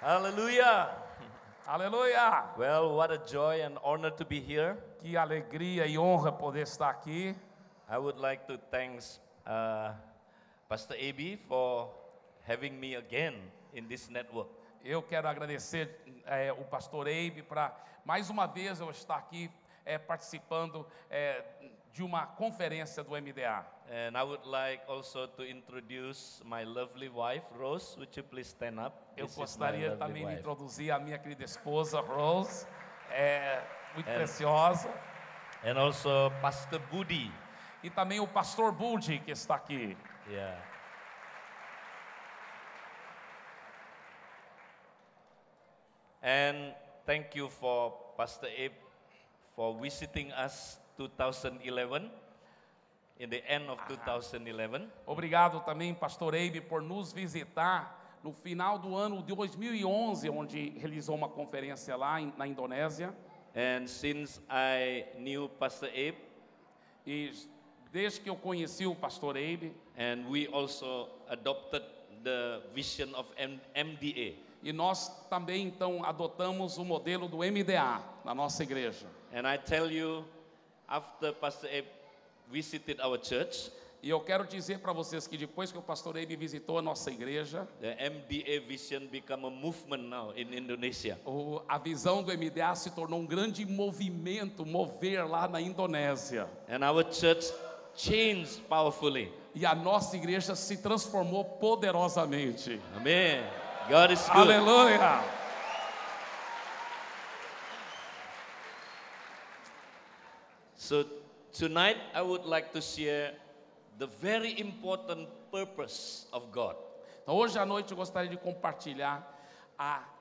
Hallelujah. Aleluia! Well, what a joy and honor to be here. Que alegria e honra poder estar aqui. I would like to thank Pastor AB for having me again in this network. Eu quero agradecer o pastor Eibe para mais uma vez eu estar aqui participando de uma conferência do MDA. And I would like also to introduce my lovely wife, Rose. Would you please stand up? Eu This is my gostaria lovely também de wife. introduzir a minha querida esposa, Rose, muito preciosa. And also Pastor Budi. E também o pastor Budi, que está aqui. Yeah. And thank you for Pastor Abe for visiting us 2011, in the end of 2011. Obrigado também, pastor Eibe, por nos visitar no final do ano de 2011, onde realizou uma conferência lá na Indonésia. And since I knew Pastor Abe, E desde que eu conheci o pastor Eibe, and we also adopted the vision of MDA. e nós também então adotamos o modelo do MDA na nossa igreja. And I tell you, after Pastor Abe visited our church, E eu quero dizer para vocês que depois que o pastor Eibe visitou a nossa igreja, the MDA vision become a movement now in Indonesia. a visão do MDA se tornou um grande movimento, mover lá na Indonésia. And our church changed powerfully. E a nossa igreja se transformou poderosamente. Amen. God is good. Aleluia! So tonight I would like to share the very important purpose of God. Então hoje à noite eu gostaria de compartilhar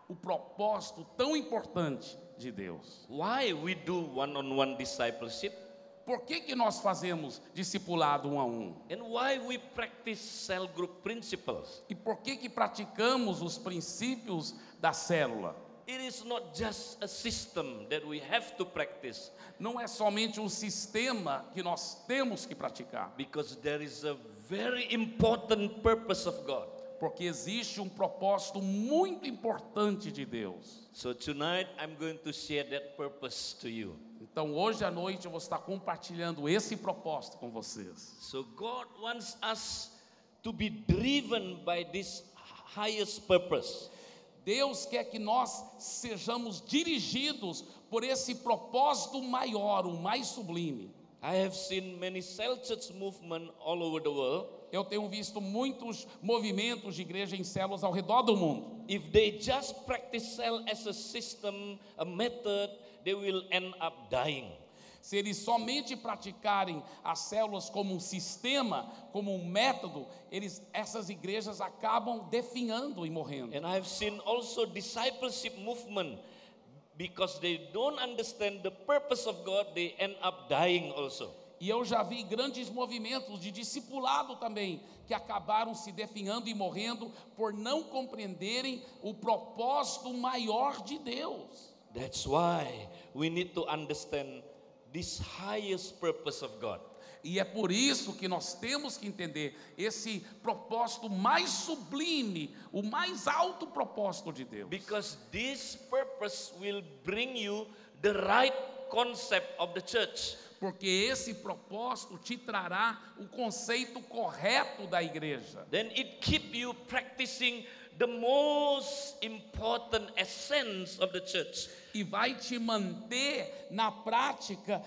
o propósito tão importante de Deus. Why we do one-on-one discipleship, Por que nós fazemos discipulado um a um? and why we practice cell group principles. E por que praticamos os princípios da célula? It is not just a system that we have to practice, Não é somente um sistema que nós temos que praticar, because there is a very important purpose of God. porque existe um propósito muito importante de Deus. So tonight I'm going to share that purpose to you. Então hoje à noite eu vou estar compartilhando esse propósito com vocês. So God wants us to be driven by this highest purpose. Deus quer que nós sejamos dirigidos por esse propósito maior, o mais sublime. I have seen many cell church movement all over the world. Eu tenho visto muitos movimentos de igreja em células ao redor do mundo. If they just practice cell as a system, a method, they will end up dying. Se eles somente praticarem as células como um sistema, como um método, essas igrejas acabam definhando e morrendo. And I've seen also discipleship movement, because they don't understand the purpose of God, they end up dying also. E eu já vi grandes movimentos de discipulado também, que acabaram se definhando e morrendo por não compreenderem o propósito maior de Deus. That's why we need to understand this highest purpose of God. E é por isso que nós temos que entender esse propósito mais sublime, o mais alto propósito de Deus. Because this purpose will bring you the right concept of the church. Porque esse propósito te trará o conceito correto da igreja. Then it keep you practicing the most important essence of the church. E vai te manter na prática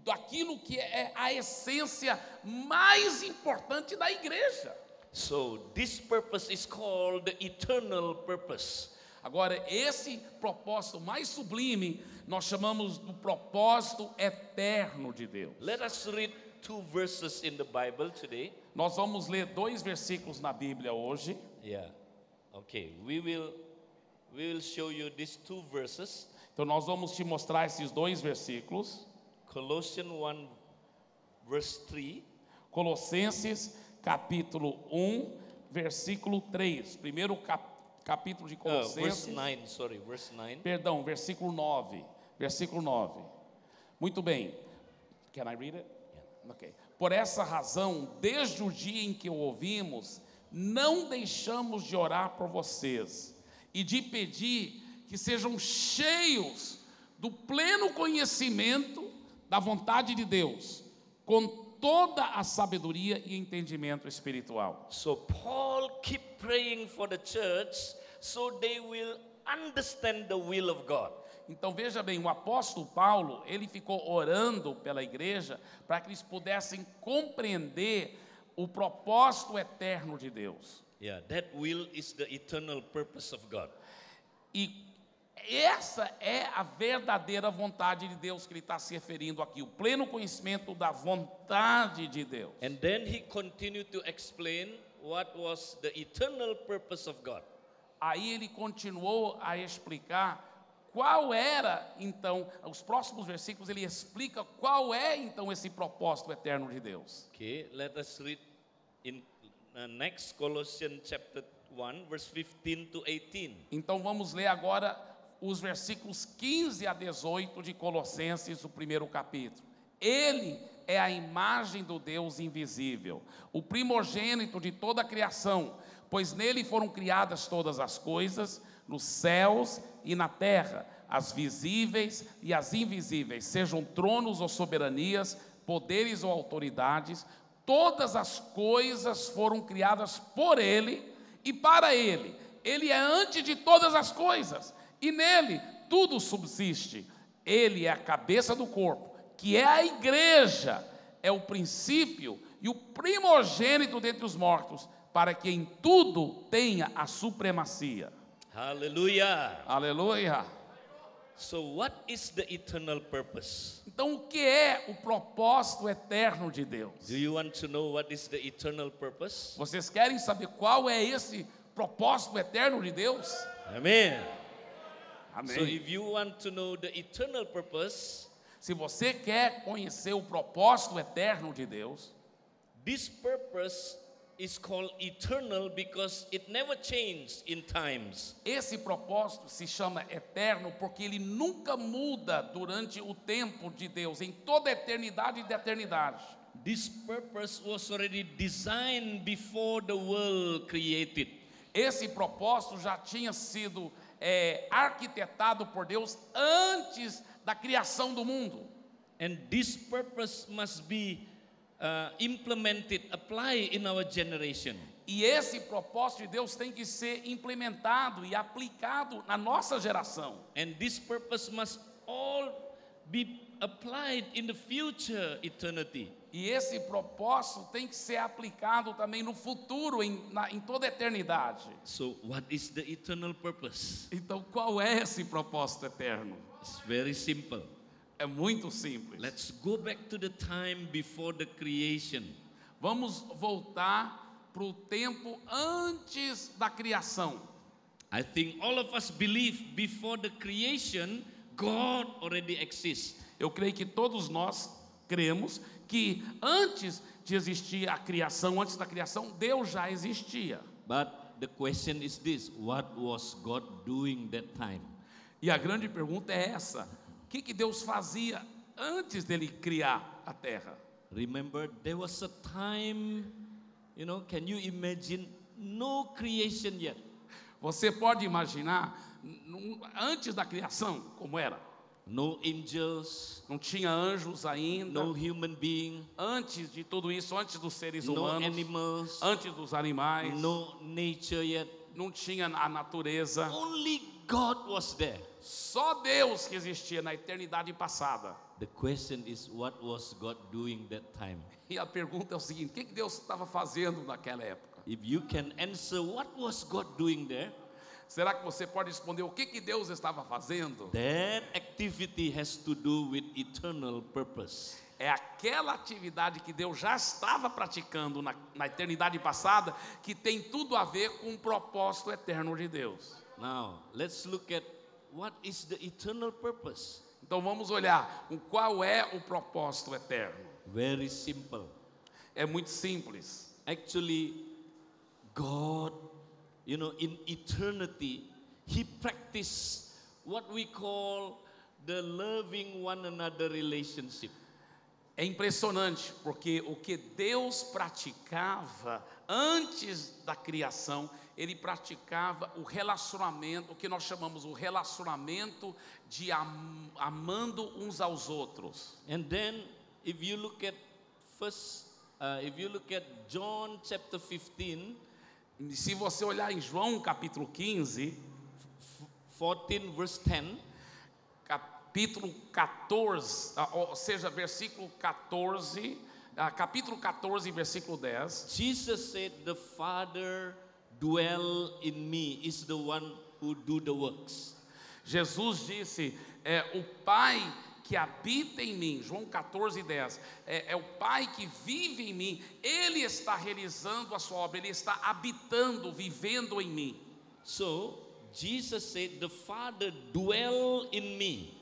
daquilo que é a essência mais importante da igreja. So this purpose is called the eternal purpose. Agora, esse propósito mais sublime, nós chamamos do propósito eterno de Deus. Let us read two verses in the Bible today. Nós vamos ler 2 versículos na Bíblia hoje. Yeah. Okay, we will show you these two verses. Então nós vamos te mostrar esses 2 versículos. Colossians 1 verse 3. Colossenses capítulo 1, versículo 3. Primeiro capítulo de Colossenses. Verse 9, sorry, verse 9. Perdão, versículo 9. Versículo 9. Muito bem. Can I read it? Yeah. Okay. Por essa razão, desde o dia em que o ouvimos, não deixamos de orar por vocês e de pedir que sejam cheios do pleno conhecimento da vontade de Deus, com toda a sabedoria e entendimento espiritual. So Paul keep praying for the church so they will understand the will of God. Então veja bem, o apóstolo Paulo, ele ficou orando pela igreja para que eles pudessem compreender o propósito eterno de Deus. Yeah, that will is the eternal purpose of God. E essa é a verdadeira vontade de Deus que ele está se referindo aqui, o pleno conhecimento da vontade de Deus. And then he continued to explain what was the eternal purpose of God. Aí ele continuou a explicar qual era, então, os próximos versículos ele explica qual é, então, esse propósito eterno de Deus. Okay, let us read in next Colossians chapter 1 verse 15 to 18. Então vamos ler agora os versículos 15 a 18 de Colossenses, o primeiro capítulo. Ele é a imagem do Deus invisível, o primogênito de toda a criação, pois nele foram criadas todas as coisas, nos céus e na terra, as visíveis e as invisíveis, sejam tronos ou soberanias, poderes ou autoridades, todas as coisas foram criadas por ele e para ele. Ele é antes de todas as coisas e nele tudo subsiste. Ele é a cabeça do corpo, que é a igreja, é o princípio e o primogênito dentre os mortos, para que em tudo tenha a supremacia. Hallelujah. Aleluia. So what is the eternal purpose? Então, o que é o propósito eterno de Deus? Do you want to know what is the eternal purpose? Vocês querem saber qual é esse propósito eterno de Deus? Amen. Amém. So if you want to know the eternal purpose, Se você quer conhecer o propósito eterno de Deus, this purpose is called eternal because it never changed in times. esse propósito se chama eterno porque ele nunca muda durante o tempo de Deus, em toda a eternidade e da eternidade. This purpose was already designed before the world created. Esse propósito já tinha sido arquitetado por Deus antes da criação do mundo. And this purpose must be implemented, applied in our generation. E esse propósito de Deus tem que ser implementado e aplicado na nossa geração. And this purpose must all be applied in the future eternity. E esse propósito tem que ser aplicado também no futuro, em toda a eternidade. So what is the eternal purpose? Então, qual é esse propósito eterno? It's very simple. É muito simples. Let's go back to the time before the creation. Vamos voltar para o tempo antes da criação. I think all of us believe before the creation, God already exists. Eu creio que todos nós cremos que antes de existir a criação, antes da criação, Deus já existia. But the question is this: what was God doing that time? E a grande pergunta é essa: o que Deus fazia antes dele criar a terra? Remember, there was a time, can you imagine, no creation yet. Você pode imaginar, antes da criação, como era? No angels, Não tinha anjos ainda. no human being, Antes de tudo isso, antes dos seres no humanos, animals, antes dos animais, no nature yet. não tinha a natureza. Only God was there. Só Deus que existia na eternidade passada. The question is, what was God doing that time? E a pergunta é o seguinte: o que Deus estava fazendo naquela época? If you can answer what was God doing there, Será que você pode responder o que Deus estava fazendo? that activity has to do with eternal purpose. É aquela atividade que Deus já estava praticando na eternidade passada, que tem tudo a ver com o propósito eterno de Deus. Now, let's look at what is the eternal purpose. Então vamos olhar qual é o propósito eterno. Very simple. É muito simples. Actually, God, in eternity, He practiced what we call the loving one another relationship. É impressionante, porque o que Deus praticava antes da criação, Ele praticava o relacionamento, o que nós chamamos o relacionamento de amando uns aos outros. And then, if you look at John chapter 15, E se você olhar em João capítulo 15, 14 verse 10, capítulo 14, ou seja, versículo 14, capítulo 14, versículo 10, Jesus said, "The Father dwell in me, is the one who do the works." Jesus disse, o Pai que habita em mim, João 14, 10, é o Pai que vive em mim, Ele está realizando a sua obra, Ele está habitando, vivendo em mim. So, Jesus said, "The Father dwell in me."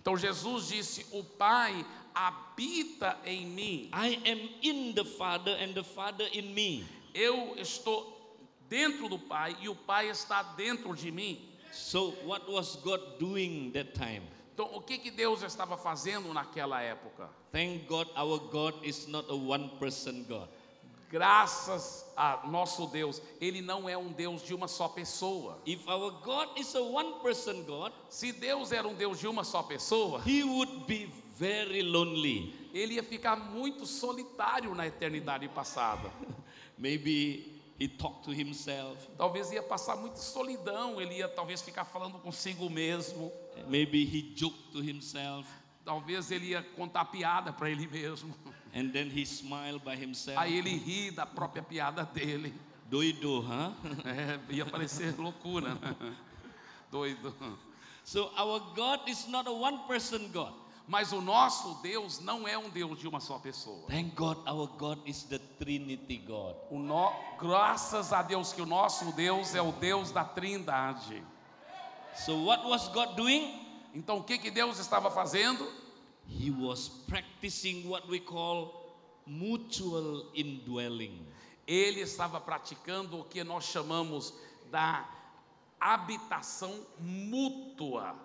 Então Jesus disse, o Pai habita em mim. I am in the Father and the Father in me. Eu estou dentro do Pai e o Pai está dentro de mim. So, what was God doing that time? Então, o que Deus estava fazendo naquela época? Thank God our God is not a one-person God. Graças a nosso Deus, Ele não é um Deus de uma só pessoa. If our God is a one-person God, Se Deus era um Deus de uma só pessoa, He would be very lonely. Ele ia ficar muito solitário na eternidade passada. Maybe He talked to Himself. Talvez ia passar muita solidão, ele ia talvez ficar falando consigo mesmo. Maybe He joked to Himself. Talvez ele ia contar piada para ele mesmo. And then He smiled by Himself. Aí ele ri da própria piada dele. Doido, huh? Ia parecer loucura, né? Doido. So our God is not a one-person God. Mas o nosso Deus não é um Deus de uma só pessoa. Thank God our God is the Trinity God. Graças a Deus que o nosso Deus é o Deus da Trindade. So what was God doing? Então o que Deus estava fazendo? He was practicing what we call mutual indwelling. Ele estava praticando o que nós chamamos da habitação mútua.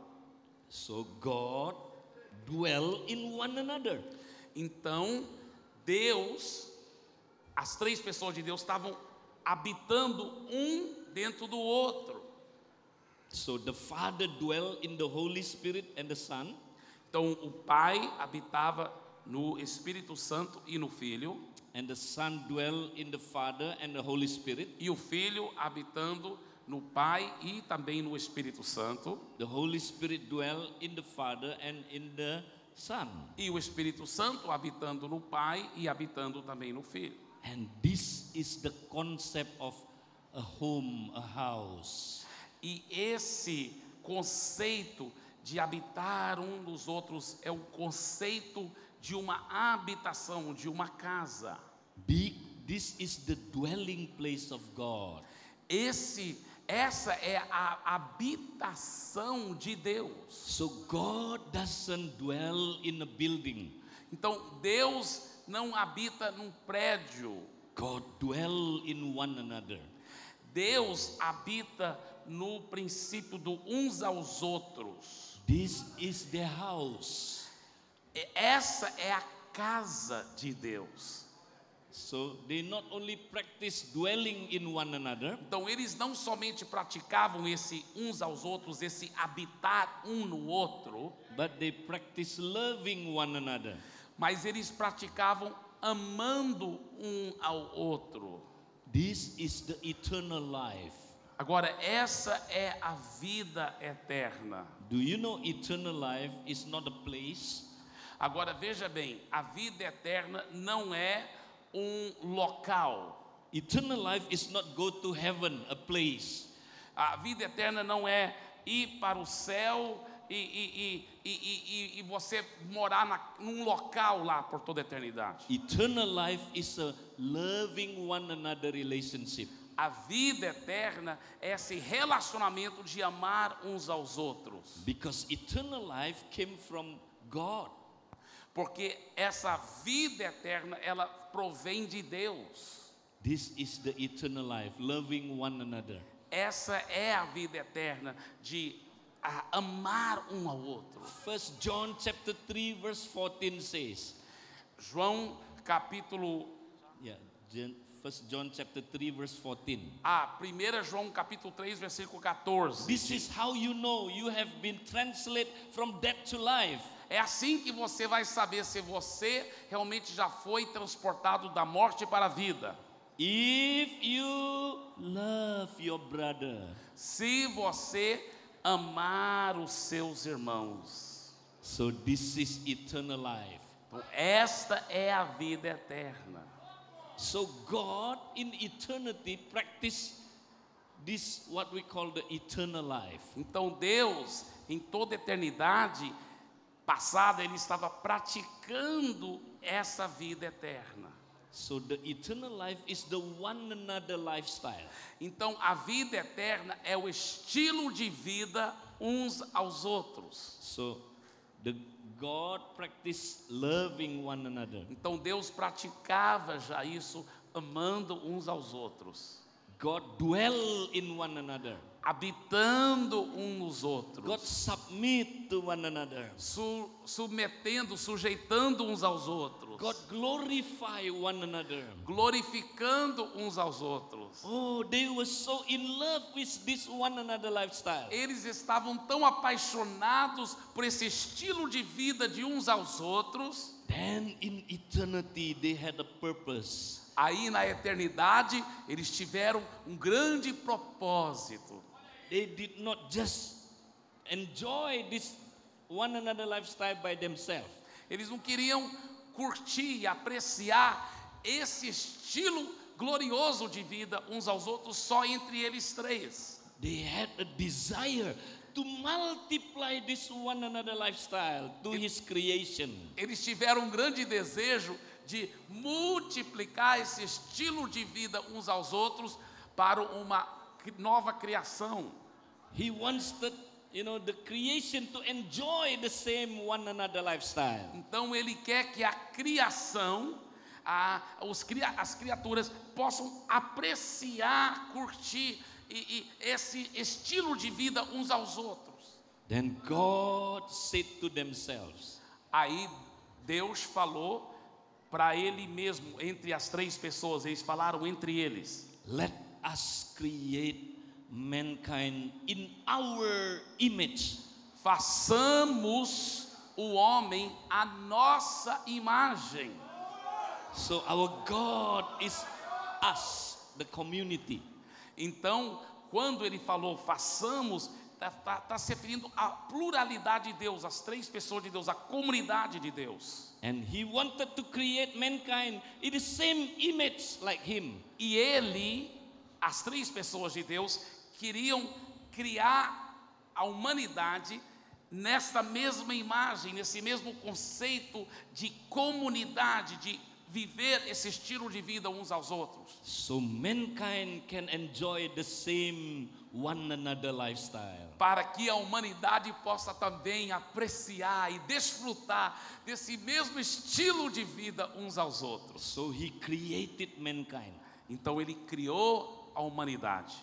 So God dwell in one another. Então Deus, as três pessoas de Deus estavam habitando um dentro do outro. So the Father dwell in the Holy Spirit and the Son. Então o Pai habitava no Espírito Santo e no Filho, And the Son dwell in the Father and the Holy Spirit. e o Filho habitando no Pai e também no Espírito Santo, The Holy Spirit dwell in the Father and in the Son. e o Espírito Santo habitando no Pai e habitando também no Filho. And this is the concept of a home, a house. E esse conceito de habitar um dos outros é o conceito de uma habitação, de uma casa. This is the dwelling place of God. Essa é a habitação de Deus. So God doesn't dwell in a building. Então Deus não habita num prédio. God dwell in one another. Deus habita no princípio do uns aos outros. This is the house. Essa é a casa de Deus. So they not only practice dwelling in one another, Então eles não somente praticavam esse uns aos outros, esse habitar um no outro, but they practice loving one another. mas eles praticavam amando um ao outro. This is the eternal life. Agora, essa é a vida eterna. Do you know eternal life is not a place? Agora, veja bem, a vida eterna não é um local. Eternal life is not go to heaven, a place. A vida eterna não é ir para o céu e você morar num local lá por toda a eternidade. Eternal life is a loving one another relationship. A vida eterna é esse relacionamento de amar uns aos outros. Because eternal life came from God. Porque essa vida eterna, ela provém de Deus. This is the eternal life, loving one another. Essa é a vida eterna de amar um ao outro. 1 John chapter 3 verse 14 says, João capítulo... Yeah, 1 John chapter 3 verse 14. 1 João capítulo 3, versículo 14. This is how you know you have been translated from death to life. É assim que você vai saber se você realmente já foi transportado da morte para a vida. If you love your brother. Se você amar os seus irmãos. So this is eternal life. Então, esta é a vida eterna. So God in eternity practiced this what we call the eternal life. Então Deus, em toda eternidade passada, Ele estava praticando essa vida eterna. So the eternal life is the one another lifestyle. Então a vida eterna é o estilo de vida uns aos outros. So the God practiced loving one another. Então Deus praticava já isso, amando uns aos outros, God dwell in one another. habitando uns nos outros, God submit to one another. submetendo, sujeitando uns aos outros, God glorify one another. glorificando uns aos outros. Oh, they were so in love with this one another lifestyle. Eles estavam tão apaixonados por esse estilo de vida de uns aos outros. Then in eternity they had a purpose. Aí na eternidade eles tiveram um grande propósito. They did not just enjoy this one another lifestyle by themselves. Eles não queriam curtir e apreciar esse estilo glorioso de vida uns aos outros só entre eles três. They had a desire to multiply this one another lifestyle to His creation. Eles tiveram um grande desejo de multiplicar esse estilo de vida uns aos outros para uma nova criação. He wants the creation to enjoy the same one another lifestyle. Então Ele quer que a criação, as criaturas possam apreciar, curtir esse estilo de vida uns aos outros. Then God said to themselves. Aí Deus falou para Ele mesmo, entre as três pessoas, eles falaram entre eles: Let us create mankind in our image. Façamos o homem à nossa imagem. So our God is us, the community. Então, quando ele falou façamos, está se referindo à pluralidade de Deus, as três pessoas de Deus, a comunidade de Deus. And He wanted to create mankind in the same image like Him. E Ele, as três pessoas de Deus, queriam criar a humanidade nessa mesma imagem, nesse mesmo conceito de comunidade, de viver esse estilo de vida uns aos outros. So mankind can enjoy the same one another lifestyle. Para que a humanidade possa também apreciar e desfrutar desse mesmo estilo de vida uns aos outros. So He created mankind. Então Ele criou a humanidade.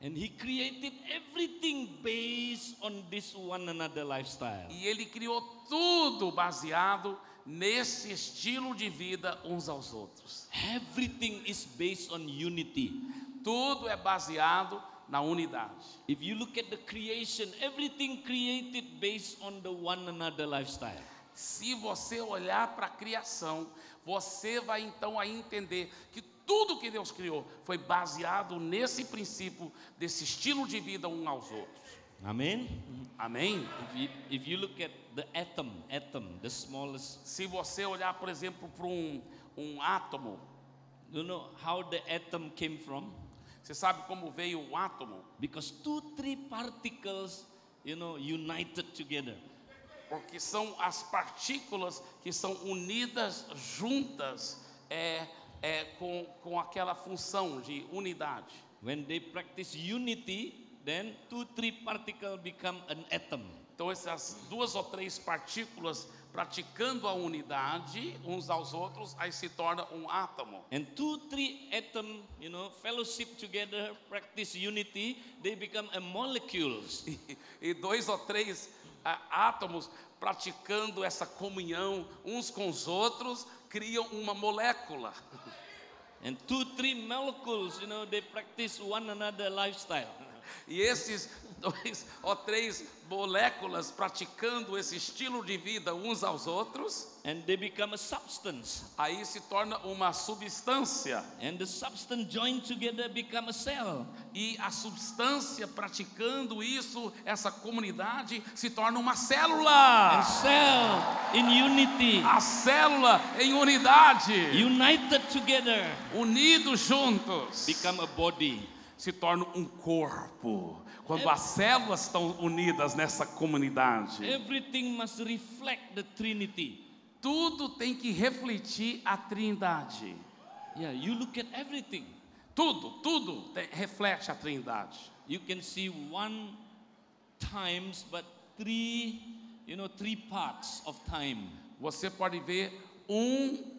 And He created everything based on this one another lifestyle. E Ele criou tudo baseado nesse estilo de vida uns aos outros. Everything is based on unity. Tudo é baseado na unidade. If you look at the creation, everything created based on the one another lifestyle. Se você olhar para a criação, você vai então aí entender que tudo que Deus criou foi baseado nesse princípio, desse estilo de vida uns aos outros. Amen. Amém? If you look at the atom, the smallest. Se você olhar, por exemplo, para um átomo, You know how the atom came from? você sabe como veio o átomo? Because 2-3 particles, united together. Porque são as partículas que são unidas juntas com aquela função de unidade. When they practice unity, then 2-3 particles become an atom. Então essas duas ou três partículas praticando a unidade uns aos outros, aí se torna um átomo. And 2-3 atom, fellowship together, practice unity, they become a molecules. E dois ou três átomos praticando essa comunhão uns com os outros, criam uma molécula. And 2-3 molecules, they practice one another lifestyle. E esses 2 ou 3 moléculas praticando esse estilo de vida uns aos outros, And they become a substance. aí se torna uma substância. And the substance joined together become a cell. E a substância praticando isso, essa comunidade, se torna uma célula. And cell in unity, A célula em unidade, united together, unidos juntos, become a body. se torna um corpo. Quando as células estão unidas nessa comunidade, Everything must reflect the Trinity. tudo tem que refletir a Trindade. Yeah, you look at everything. Tudo reflete a Trindade. You can see one times, but three parts of time. Você pode ver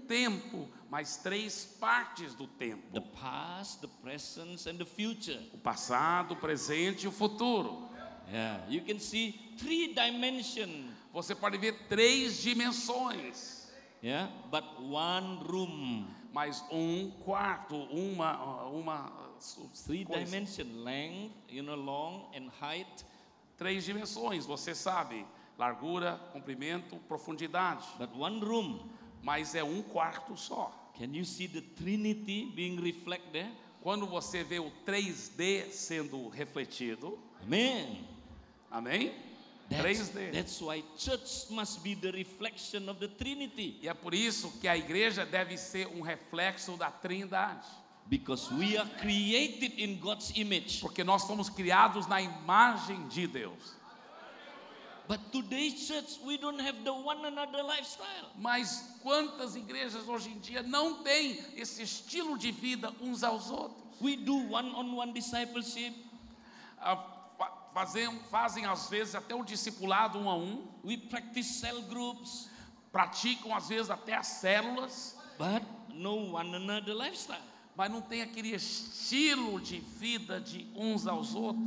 tempo, mas 3 partes do tempo: The past, the present, and the future. o passado, o presente e o futuro. Yeah, you can see 3 dimensions. Você pode ver 3 dimensões, Yeah, but one room. mas quarto, uma 3 coisa. dimensions, length, long and height. 3 dimensões, você sabe: largura, comprimento, profundidade. But one room. Mas é quarto só. Can you see the Trinity being reflected there? Quando você vê o 3D sendo refletido, Amen. amém? 3D. That's why church must be the reflection of the Trinity. E é por isso que a igreja deve ser um reflexo da Trindade. Because we are created in God's image. Porque nós fomos criados na imagem de Deus. But today's church, we don't have the one another lifestyle. Mas quantas igrejas hoje em dia não têm esse estilo de vida uns aos outros? We do one-on-one discipleship. Fazem às vezes até o discipulado 1 a 1. We practice cell groups. Praticam às vezes até as células. But no one another lifestyle. Mas não tem aquele estilo de vida de uns aos outros.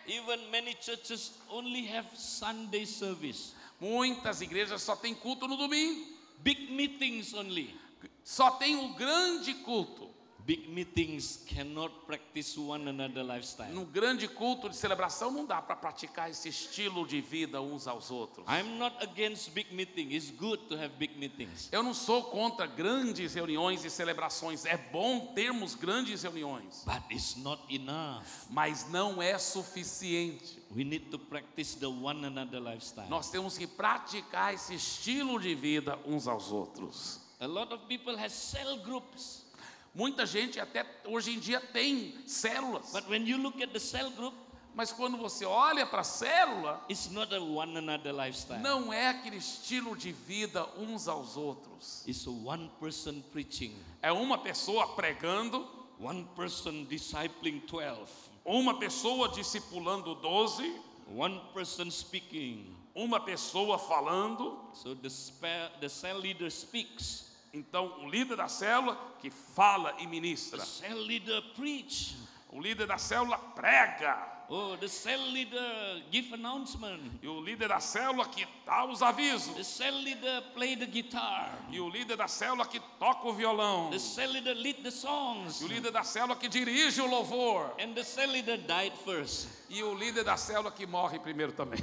Even many churches only have Sunday service. Muitas igrejas só têm culto no domingo. Big meetings only. Só tem o grande culto. Big meetings cannot practice one another lifestyle. No grande culto de celebração não dá para praticar esse estilo de vida uns aos outros. I'm not against big meeting. It's good to have big meetings. Eu não sou contra grandes reuniões e celebrações. É bom termos grandes reuniões. But it's not enough. Mas não é suficiente. We need to practice the one another lifestyle. Nós temos que praticar esse estilo de vida uns aos outros. A lot of people have cell groups. Muita gente até hoje em dia tem células. But when you look at the cell group, Mas quando você olha para a célula, it's not a one another lifestyle. não é aquele estilo de vida uns aos outros. It's a one person preaching. É uma pessoa pregando, One person discipling 12. uma pessoa discipulando 12, One person speaking. uma pessoa falando. So the cell leader speaks. Então, o líder da célula que fala e The ministra. cell leader preach. O líder da célula prega. Oh, the cell leader give announcement. E o líder da célula que dá os avisos. The cell leader play the guitar. E o líder da célula que toca o violão. The cell leader lead the songs. E o líder da célula que dirige o louvor. And the cell leader died first. E o líder da célula que morre primeiro também.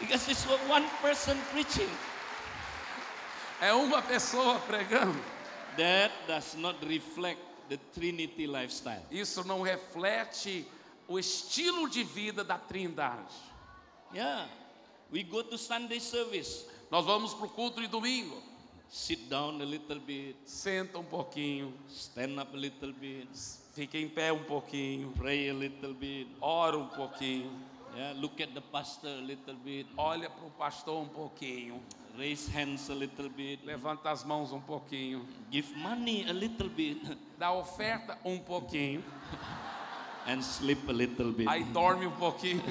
Because it's one person preaching. É uma pessoa pregando. That does not reflect the Trinity lifestyle. Isso não reflete o estilo de vida da Trindade. Yeah. We go to Sunday service. Nós vamos para o culto de domingo. Sit down a little bit. Senta um pouquinho. Stand up a little bit. Fica em pé um pouquinho. Pray a little bit. Ora um pouquinho. Yeah. Look at the pastor a little bit. Olha para o pastor um pouquinho. Raise hands a little bit. Levanta as mãos um pouquinho. Give money a little bit. Dá oferta um pouquinho. And sleep a little bit. Aí dorme um pouquinho.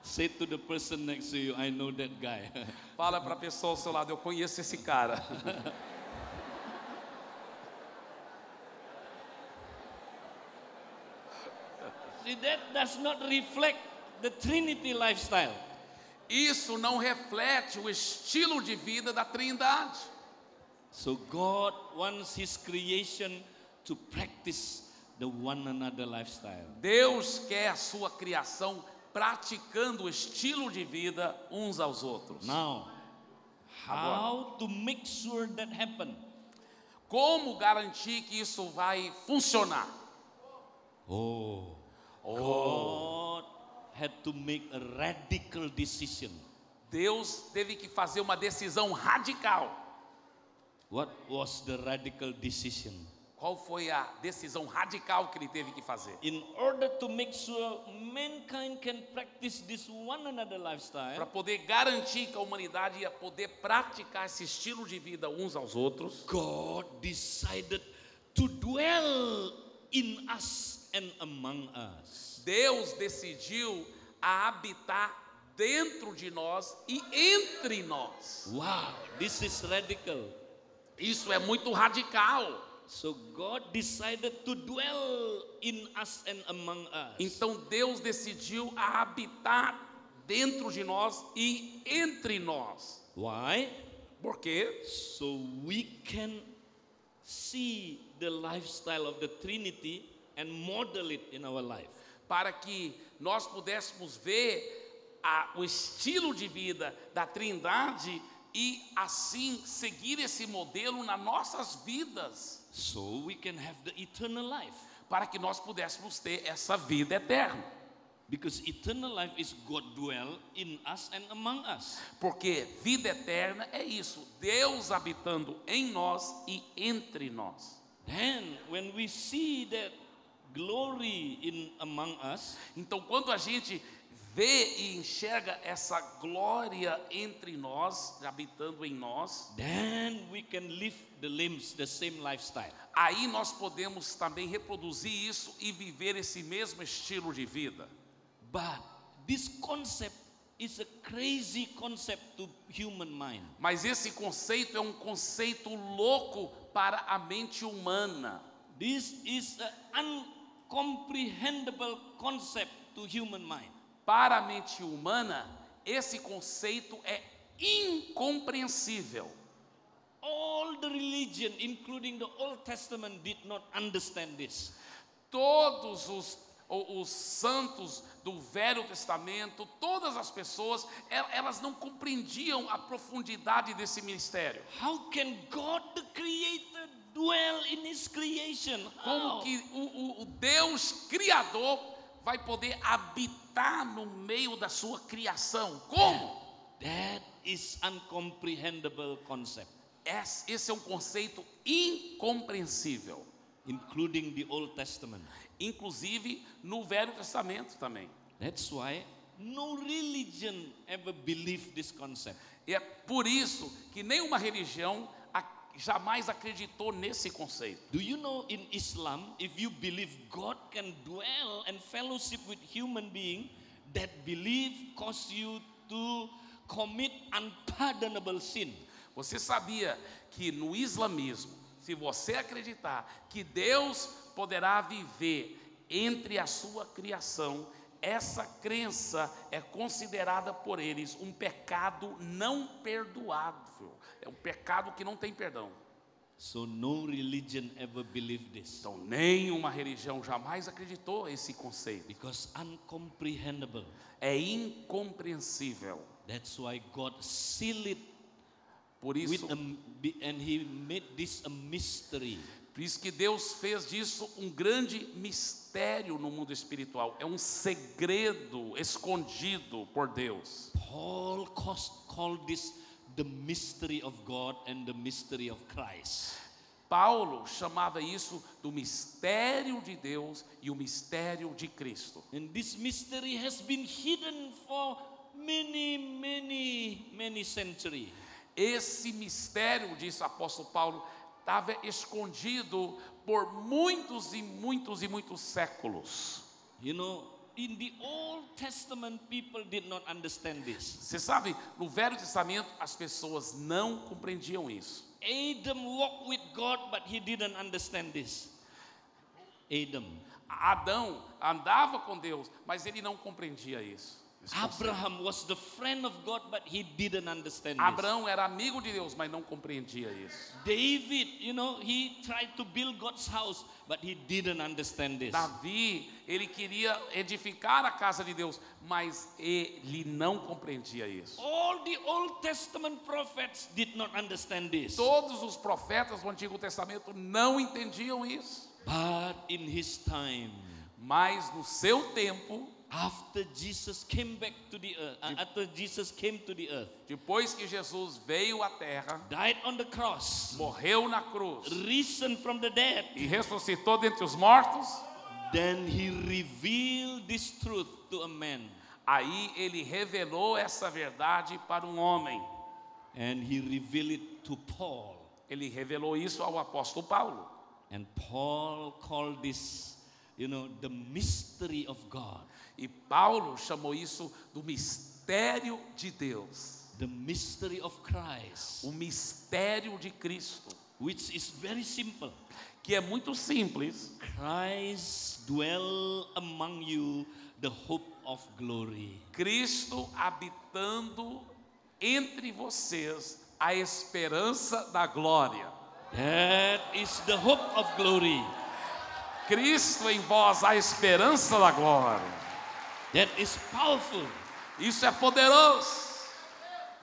Say to the person next to you, I know that guy. Fala para a pessoa ao seu lado, eu conheço esse cara. See, that does not reflect the Trinity lifestyle. Isso não reflete o estilo de vida da Trindade. So God wants His creation to practice the one another lifestyle. Deus quer a sua criação praticando o estilo de vida uns aos outros. Now, how to make sure that happen? Como garantir que isso vai funcionar? God had to make a radical decision. Deus teve que fazer uma decisão radical. What was the radical decision? Qual foi a decisão radical que ele teve que fazer? In order to make sure mankind can practice this one another Para lifestyle, poder garantir que a humanidade ia poder praticar esse estilo de vida uns aos outros, God decided to dwell in us and among us. Deus decidiu a habitar dentro de nós e entre nós. Wow, this is radical. Isso é muito radical. So God decided to dwell in us and among us. Então Deus decidiu a habitar dentro de nós e entre nós. Why? Por quê? So we can see the lifestyle of the Trinity and model it in our life. Para que nós pudéssemos ver o estilo de vida da Trindade e assim seguir esse modelo nas nossas vidas, So we can have the eternal life. para que nós pudéssemos ter essa vida eterna. Because eternal life is God dwell in us and among us. Porque vida eterna é isso, Deus habitando em nós e entre nós. Then when we see that glory in among us, Então, quando a gente vê e enxerga essa glória entre nós, habitando em nós, then we can live the limbs, the same lifestyle. aí nós podemos também reproduzir isso e viver esse mesmo estilo de vida. But this concept is a crazy concept to human mind. Mas esse conceito é um conceito louco para a mente humana. This is an uncomprehendable concept to human mind. Para a mente humana, esse conceito é incompreensível. All the religion, including the Old Testament, did not understand this. Todos os santos do Velho Testamento, todas as pessoas, elas não compreendiam a profundidade desse mistério. How can God, the Creator, dwell in His creation? Como How? que o Deus Criador vai poder habitar no meio da sua criação? Como? That is uncomprehendable concept, Esse é um conceito incompreensível, including the Old Testament. inclusive no Velho Testamento também. That's why no religion ever believed this concept. E é por isso que nenhuma religião jamais acreditou nesse conceito. Do you know in Islam, if you believe God can dwell and fellowship with human being, that belief cause you to commit unpardonable sin. Você sabia que no islamismo, se você acreditar que Deus poderá viver entre a sua criação, essa crença é considerada por eles um pecado não perdoável. É um pecado que não tem perdão. So no religion ever believed this. Então, nenhuma religião jamais acreditou esse conceito. Because uncomprehendable. É incompreensível. That's why God sealed it Por with isso, and He made this a mystery. por isso que Deus fez disso um grande mistério no mundo espiritual. É um segredo escondido por Deus. Paul called this the mystery of God and the mystery of Christ. Paulo chamava isso do mistério de Deus e o mistério de Cristo. And this mystery has been hidden for many centuries. Esse mistério, disse o apóstolo Paulo, estava escondido por muitos séculos. You know, in the Old Testament, people did not understand this. Você sabe, no Velho Testamento as pessoas não compreendiam isso. Adam walked with God, but he didn't understand this. Adam. Adão andava com Deus, mas ele não compreendia isso. Abraham was the friend of God, but he didn't understand this. Abraão era amigo de Deus, mas não compreendia isso. David, he tried to build God's house, but he didn't understand this. Davi, ele queria edificar a casa de Deus, mas ele não compreendia isso. All the Old Testament prophets did not understand this. Todos os profetas do Antigo Testamento não entendiam isso. But in his time, Mas no seu tempo, after Jesus came back to the earth, after Jesus came to the earth, depois que Jesus veio à terra, died on the cross, morreu na cruz risen from the dead, e ressuscitou dentre os mortos, then he revealed this truth to a man, aí ele revelou essa verdade para um homem. and he revealed it to Paul. Ele revelou isso ao apóstolo Paulo. And Paul called this, the mystery of God, E Paulo chamou isso do mistério de Deus, the mystery of Christ, o mistério de Cristo, which is very simple. que é muito simples. Christ dwell among you, the hope of glory. Cristo habitando entre vocês, a esperança da glória. That is the hope of glory. Cristo em vós, a esperança da glória. That is powerful. Isso é poderoso.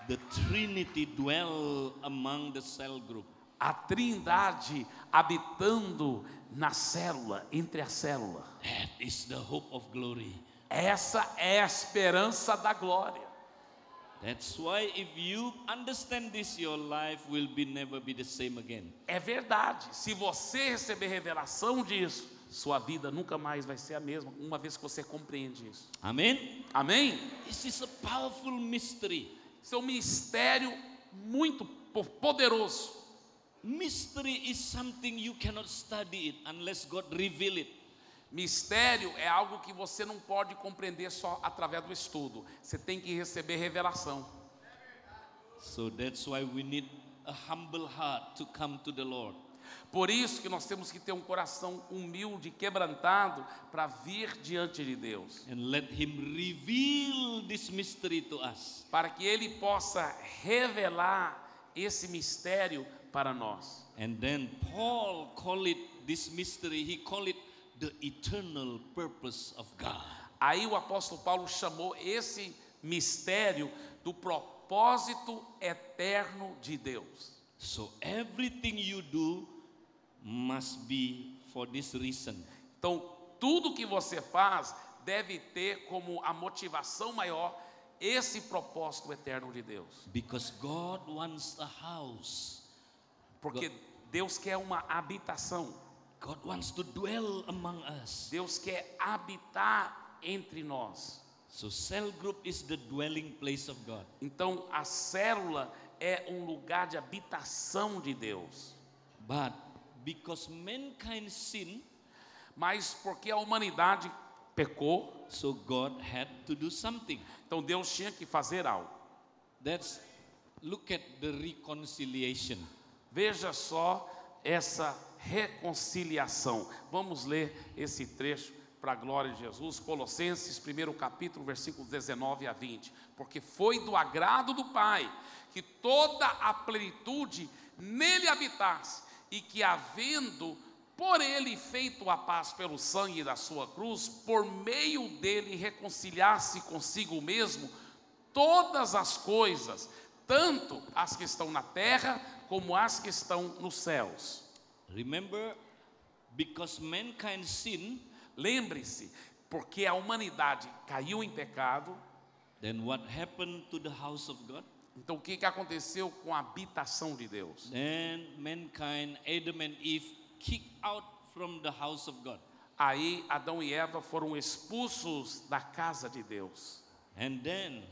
The Trinity dwell among the cell group. A Trindade habitando na célula, entre a célula. That is the hope of glory. Essa é a esperança da glória. That's why if you understand this, your life will never be the same again. É verdade. Se você receber revelação disso, sua vida nunca mais vai ser a mesma, uma vez que você compreende isso. Amen? Amém? This is a powerful mystery. Isso é um mistério muito poderoso. Mystery is something you cannot study it unless God reveal it. Mistério é algo que você não pode compreender só através do estudo. Você tem que receber revelação. So that's why we need a humble heart to come to the Lord. Por isso que nós temos que ter um coração humilde, quebrantado, para vir diante de Deus. And let Him reveal this mystery to us. Para que Ele possa revelar esse mistério para nós. And then Paul call it this mystery, he call it the eternal purpose of God. Aí o apóstolo Paulo chamou esse mistério do propósito eterno de Deus. So everything you do must be for this reason. Então, tudo que você faz deve ter como a motivação maior esse propósito eterno de Deus. Because God wants a house. Porque Deus quer uma habitação. God wants to dwell among us. Deus quer habitar entre nós. So cell group is the dwelling place of God. Então, a célula é um lugar de habitação de Deus. But because mankind sinned, Mas porque a humanidade pecou, so God had to do something. então Deus tinha que fazer algo. Look at the reconciliation. Veja só essa reconciliação. Vamos ler esse trecho para a glória de Jesus, Colossenses, 1º capítulo, versículos 19 a 20. Porque foi do agrado do Pai que toda a plenitude nele habitasse, e que, havendo por ele feito a paz pelo sangue da sua cruz, por meio dele reconciliasse consigo mesmo todas as coisas, tanto as que estão na terra como as que estão nos céus. Remember, because mankind sinned, Lembre-se, porque a humanidade caiu em pecado, then what happened to the house of God? então o que aconteceu com a habitação de Deus? Then mankind, Adam and Eve, kicked out from the house of God. Aí Adão e Eva foram expulsos da casa de Deus. And then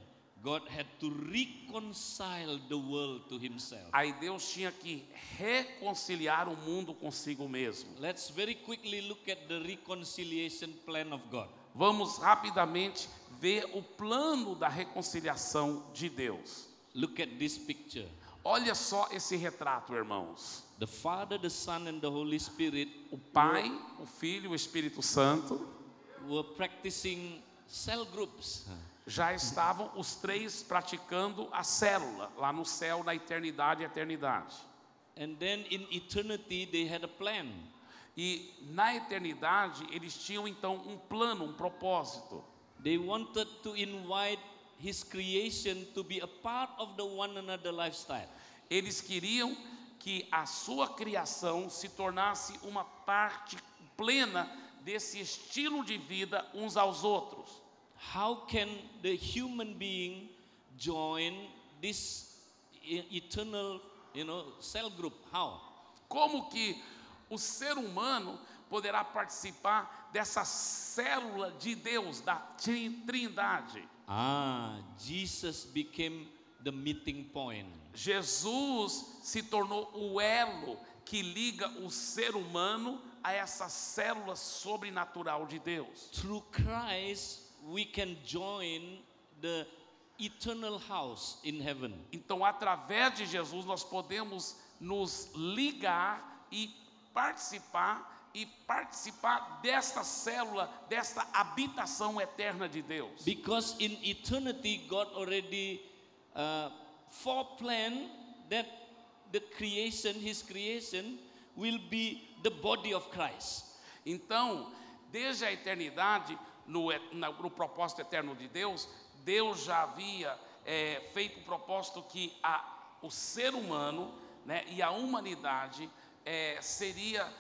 God had to reconcile the world to Himself. Aí Deus tinha que reconciliar o mundo consigo mesmo. Let's very quickly look at the reconciliation plan of God. Vamos rapidamente ver o plano da reconciliação de Deus. Look at this picture. Olha só esse retrato, irmãos. The Father, the Son, and the Holy Spirit O Pai, o Filho e o Espírito Santo were practicing cell groups. já estavam os três praticando a célula, lá no céu, na eternidade e eternidade. And then in eternity they had a plan. E na eternidade eles tinham então um plano, um propósito. They wanted to invite His creation to be a part of the one another lifestyle. Eles queriam que a sua criação se tornasse uma parte plena desse estilo de vida uns aos outros. How can the human being join this eternal, cell group? How? Como que o ser humano poderá participar dessa célula de Deus, da Trindade? Jesus became the meeting point. Jesus se tornou o elo que liga o ser humano a essa célula sobrenatural de Deus. Through Christ, we can join the eternal house in heaven. Então, através de Jesus, nós podemos nos ligar e participar desta célula, desta habitação eterna de Deus. Because in eternity, God already foreplanned that the creation, His creation, will be the body of Christ. Então, desde a eternidade, no propósito eterno de Deus, Deus já havia feito o propósito que o ser humano, né, e a humanidade seria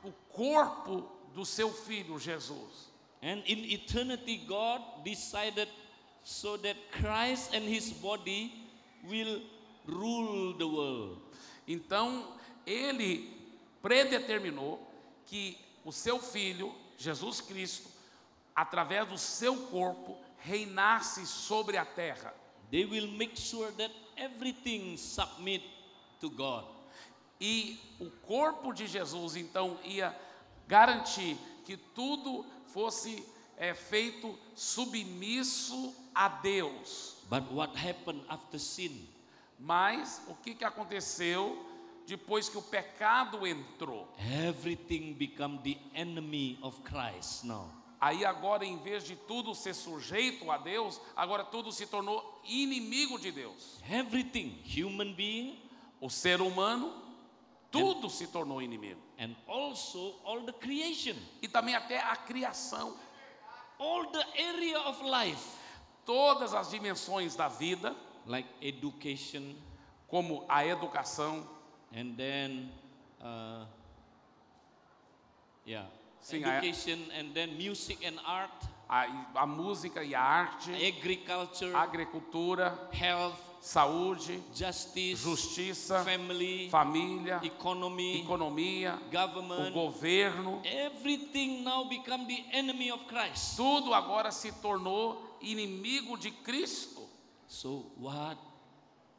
o corpo do seu Filho Jesus. And in eternity, God decided so that Christ and His body will rule the world. Então, Ele predeterminou que o seu Filho, Jesus Cristo, através do seu corpo, reinasse sobre a terra. They will make sure that everything submit to God. E o corpo de Jesus, então, ia garantir que tudo fosse feito submisso a Deus. But what happened after sin? Mas o que aconteceu depois que o pecado entrou? Everything become the enemy of Christ now. Aí agora, em vez de tudo ser sujeito a Deus, agora tudo se tornou inimigo de Deus. Everything, human being, o ser humano, tudo se tornou inimigo. And also all the creation. E também até a criação. All the area of life. Todas as dimensões da vida. Like education. Como a educação. And then, Sim, education and then music and art. A música e a arte. Agriculture. Agricultura. Health. Saúde, justice, justiça, family, família, economia, government, o governo. Everything now become the enemy of Christ. Tudo agora se tornou inimigo de Cristo. So what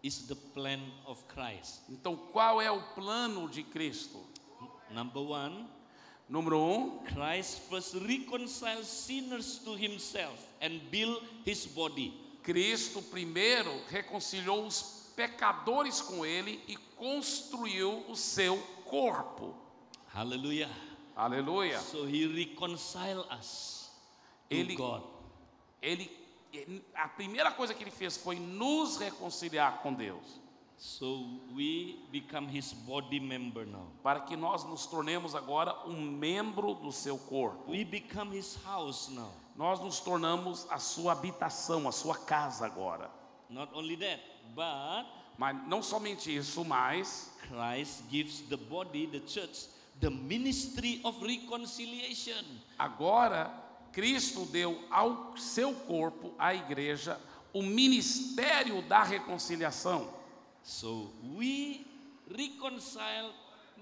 is the plan of Christ? Então, qual é o plano de Cristo? Number one. Número 1, Christ first reconciled sinners to Himself and built His body. Cristo primeiro reconciliou os pecadores com Ele e construiu o seu corpo. Hallelujah. Aleluia. So He reconciled us to God. A primeira coisa que Ele fez foi nos reconciliar com Deus. So we become His body member now. Para que nós nos tornemos agora um membro do seu corpo. We become His house now. Nós nos tornamos a sua habitação, a sua casa agora. Not only that, mas não somente isso, mas Christ gives the body, the church, the ministry of reconciliation. Agora, Cristo deu ao seu corpo, à igreja, o ministério da reconciliação. So we reconcile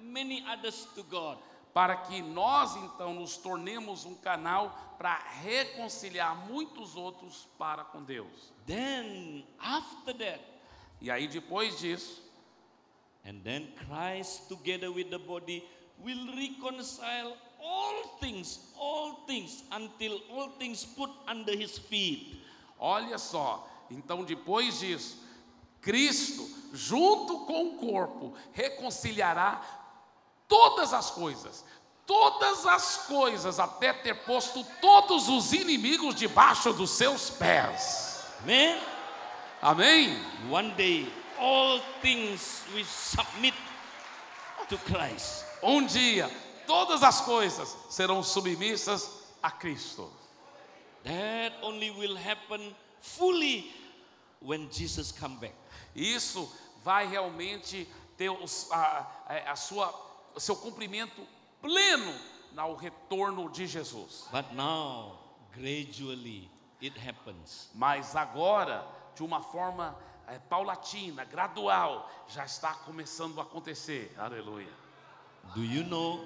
many others to God. Para que nós então nos tornemos um canal para reconciliar muitos outros para com Deus. Then after that, e aí depois disso, and then Christ together with the body will reconcile all things until all things put under His feet. Olha só, então depois disso, Cristo junto com o corpo reconciliará todas as coisas, todas as coisas, até ter posto todos os inimigos debaixo dos seus pés. Amen. Amém? One day, all things will submit to Christ. Um dia, todas as coisas serão submissas a Cristo. That only will happen fully when Jesus come back. Isso vai realmente ter o seu cumprimento pleno no retorno de Jesus. But now, gradually, it happens. Mas agora, de uma forma paulatina, gradual, já está começando a acontecer. Aleluia. Do you know,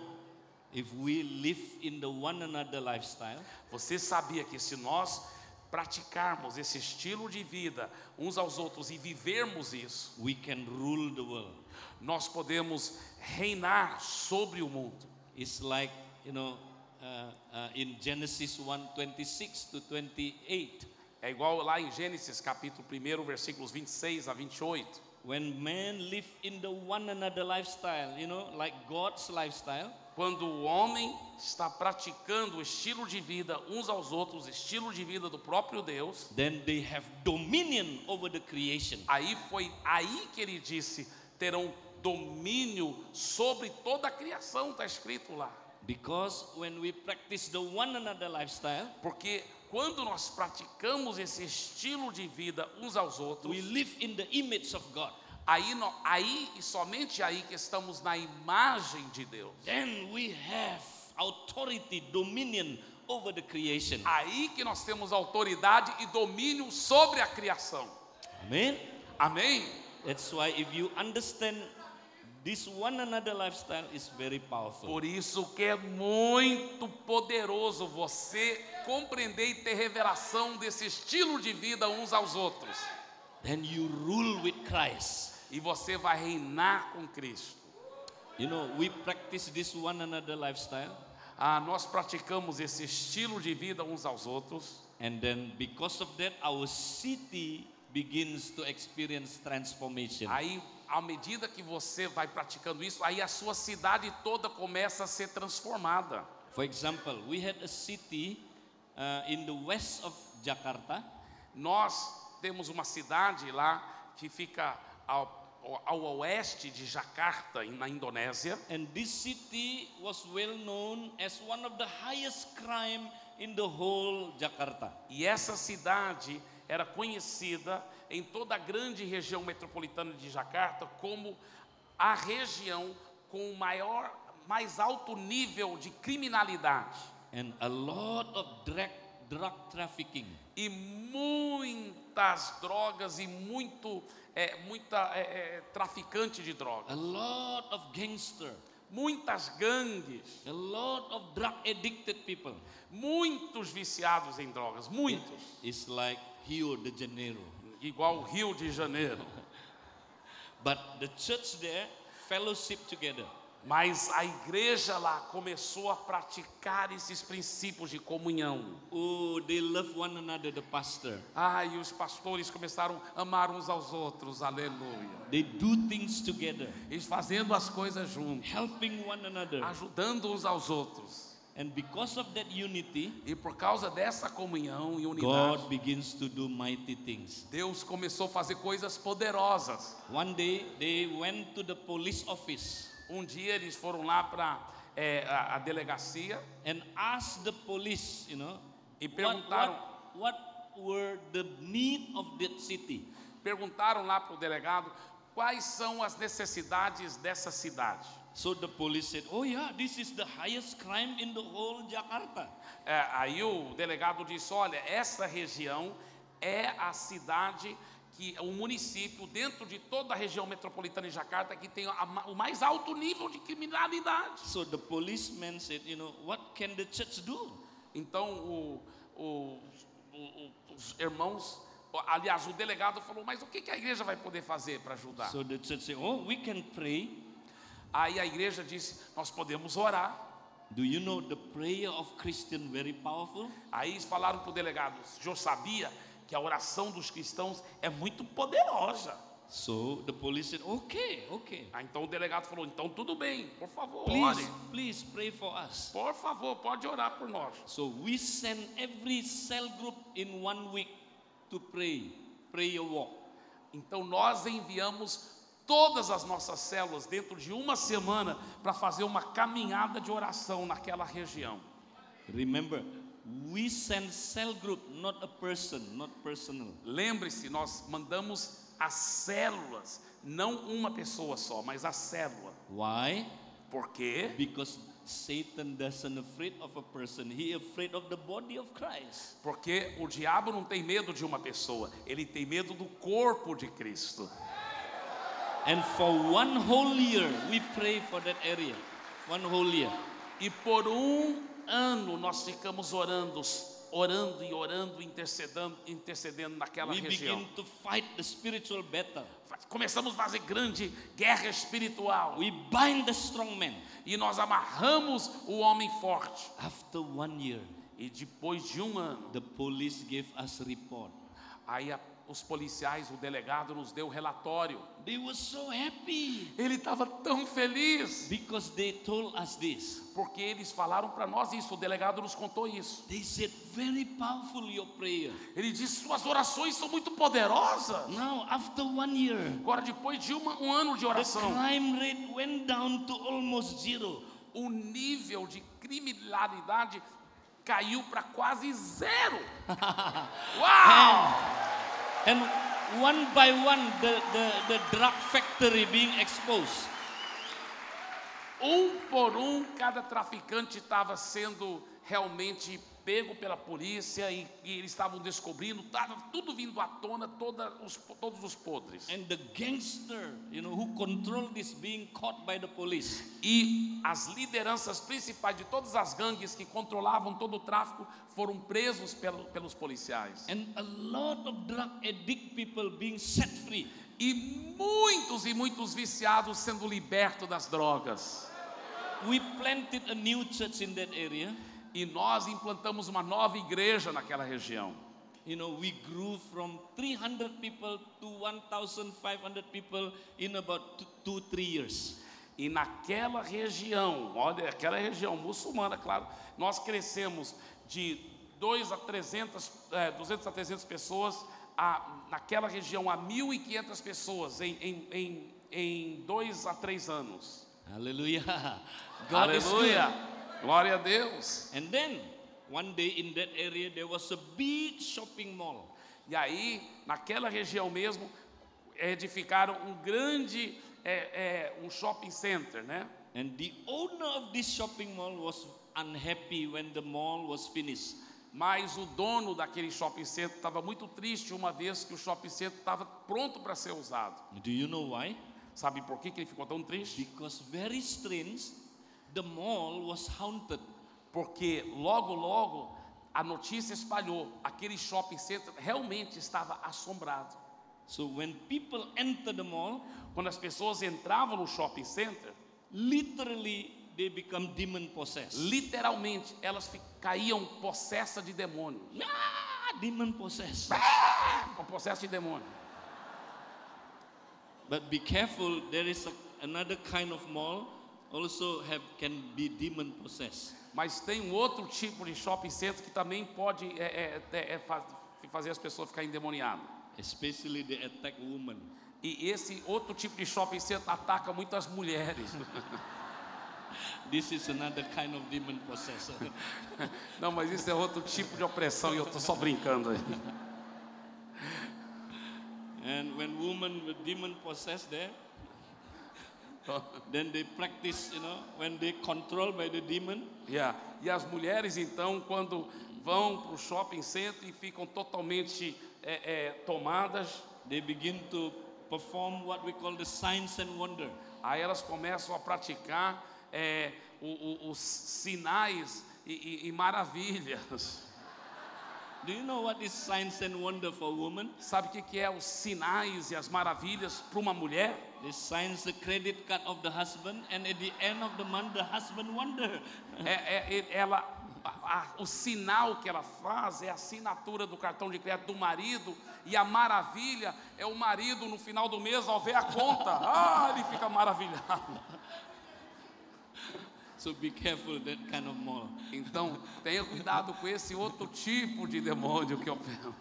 if we live in the one another lifestyle, Você sabia que se nós praticarmos esse estilo de vida uns aos outros e vivermos isso, we can rule the world? nós podemos reinar sobre o mundo. It's like, in Genesis 1:26 to 28, É igual lá em Gênesis capítulo 1, versículos 26 a 28. when men live in the one another lifestyle, like God's lifestyle, Quando o homem está praticando o estilo de vida uns aos outros, estilo de vida do próprio Deus, then they have dominion over the creation. aí foi aí que ele disse, terão domínio sobre toda a criação, está escrito lá. Because when we practice the one another lifestyle, Porque quando nós praticamos esse estilo de vida uns aos outros, we live in the image of God. aí e somente aí que estamos na imagem de Deus. Then we have authority, dominion over the creation. Aí que nós temos autoridade e domínio sobre a criação. Amen. Amém? That's why if you understand this one another lifestyle is very powerful. Por isso que é muito poderoso você compreender e ter revelação desse estilo de vida uns aos outros. Then you rule with Christ. E você vai reinar com Cristo. We practice this one another lifestyle, Nós praticamos esse estilo de vida uns aos outros. and then because of that, our city begins to experience transformation. Aí, à medida que você vai praticando isso, aí a sua cidade toda começa a ser transformada. For example, we had a city in the west of Jakarta, Nós temos uma cidade lá que fica ao oeste de Jakarta, na Indonésia. and this city was well known as one of the highest crime in the whole Jakarta. E essa cidade era conhecida em toda a grande região metropolitana de Jakarta como a região com o mais alto nível de criminalidade. And a lot of drug trafficking. E muitas drogas e muita traficante de drogas. A lot of gangster. Muitas gangues. A lot of drug addicted people. Muitos viciados em drogas. Muitos. It's like Rio de Janeiro. Igual o Rio de Janeiro. But the church there fellowship together. Mas a igreja lá começou a praticar esses princípios de comunhão. Oh, they love one another, the pastor. E os pastores começaram a amar uns aos outros, aleluia. They do things together, Eles fazendo as coisas juntos, helping one another. ajudando uns aos outros. And because of that unity, E por causa dessa comunhão e God unidade, begins to do mighty things. Deus começou a fazer coisas poderosas. One day, they went to the police office Um dia eles foram lá para a delegacia and asked the police, e perguntaram, what were the need of that city. perguntaram lá para o delegado quais são as necessidades dessa cidade. So the police said, oh yeah, this is the highest crime in the whole Jakarta. Aí o delegado disse, olha, essa região é a cidade, o município dentro de toda a região metropolitana de Jakarta que tem o mais alto nível de criminalidade. So the policeman said, what can the church do? Então os irmãos, aliás, o delegado falou, mas o que a igreja vai poder fazer para ajudar? So the church said, oh, we can pray. Aí a igreja disse, nós podemos orar. Do you know the prayer of Christian very powerful? Aí eles falaram para o delegado, o senhor sabia que a oração dos cristãos é muito poderosa? So the police said, okay. Então o delegado falou, então tudo bem, por favor, Please, ore. please pray for us. Por favor, pode orar por nós. So we sent every cell group in 1 week to pray, prayer walk. Então nós enviamos todas as nossas células dentro de uma semana para fazer uma caminhada de oração naquela região. Remember, we send cell group, not a person, not personal. Lembre-se, nós mandamos as células, não uma pessoa só, mas a célula. Why? Por quê? Because Satan doesn't afraid of a person, he afraid of the body of Christ. Porque o diabo não tem medo de uma pessoa, ele tem medo do corpo de Cristo. And for 1 whole year, we pray for that area. 1 whole year. E por um ano nós ficamos orando, intercedendo naquela We região. begin to fight the spiritual battle. Começamos a fazer grande guerra espiritual. We bind the strong man. E nós amarramos o homem forte. After 1 year, E depois de um ano, the police gave us report. aí os policiais, o delegado nos deu o relatório. They were so happy Ele estava tão feliz, because they told us this. porque eles falaram para nós isso, o delegado nos contou isso. They said, very powerful your prayer. Ele disse, suas orações são muito poderosas. Now, after 1 year, Agora, depois de um ano de the oração, crime rate went down to almost zero. o nível de criminalidade caiu para quase zero. Uau! And one by one, the drug factory being exposed. Um por um, cada traficante estava sendo realmente pego pela polícia e eles estavam descobrindo, estava tudo vindo à tona, todos os podres. And the gangster, who controlled this being caught by the police. E as lideranças principais de todas as gangues que controlavam todo o tráfico foram presos pelos policiais. And a lot of drug addict people being set free. E muitos viciados sendo libertos das drogas. We planted a new church in that area. E nós implantamos uma nova igreja naquela região. We grew from 300 people to 1,500 people in about 2-3 years. E naquela região, olha, aquela região muçulmana, claro, nós crescemos de 200 a 300 pessoas, naquela região a 1.500 pessoas em 2 a 3 anos. Hallelujah. God is good. Aleluia! Glória a Deus. And then, one day in that area, there was a big shopping mall. E aí, naquela região mesmo, edificaram um grande um shopping center, né? And the owner of this shopping mall was unhappy when the mall was finished. Mas o dono daquele shopping center estava muito triste uma vez que o shopping center estava pronto para ser usado. Do you know why? Sabe por que ele ficou tão triste? Because very strange, the mall was haunted. Porque logo a notícia espalhou, aquele shopping center realmente estava assombrado. So when people enter the mall, Quando as pessoas entravam no shopping center, literally they become demon possessed. literalmente elas caíam possessas de demônio. Demon possessed. Possessas de demônio. But be careful, there is another kind of mall also can be demon possessed. Mas tem um outro tipo de shopping center que também pode fazer as pessoas ficarem endemoniadas. Especially they attack women. E esse outro tipo de shopping center ataca muitas mulheres. This is another kind of demon possessor. Não, mas isso é outro tipo de opressão e eu estou só brincando aí. And when women were demon possessed there, then they practice, when they controlled by the demon. Yeah. E as mulheres então, quando vão para o shopping center e ficam totalmente tomadas, they begin to perform what we call the signs and wonder. Aí elas começam a praticar os sinais e maravilhas. Do you know what is signs and wonder for women? Sabe o que é os sinais e as maravilhas para uma mulher? They signs the credit card of the husband, and at the end of the month, the husband wonder. Ela o sinal que ela faz é a assinatura do cartão de crédito do marido, e a maravilha é o marido no final do mês ao ver a conta. Ele fica maravilhado. So be careful that kind of mall. Então, tenha cuidado com esse outro tipo de demônio que opera.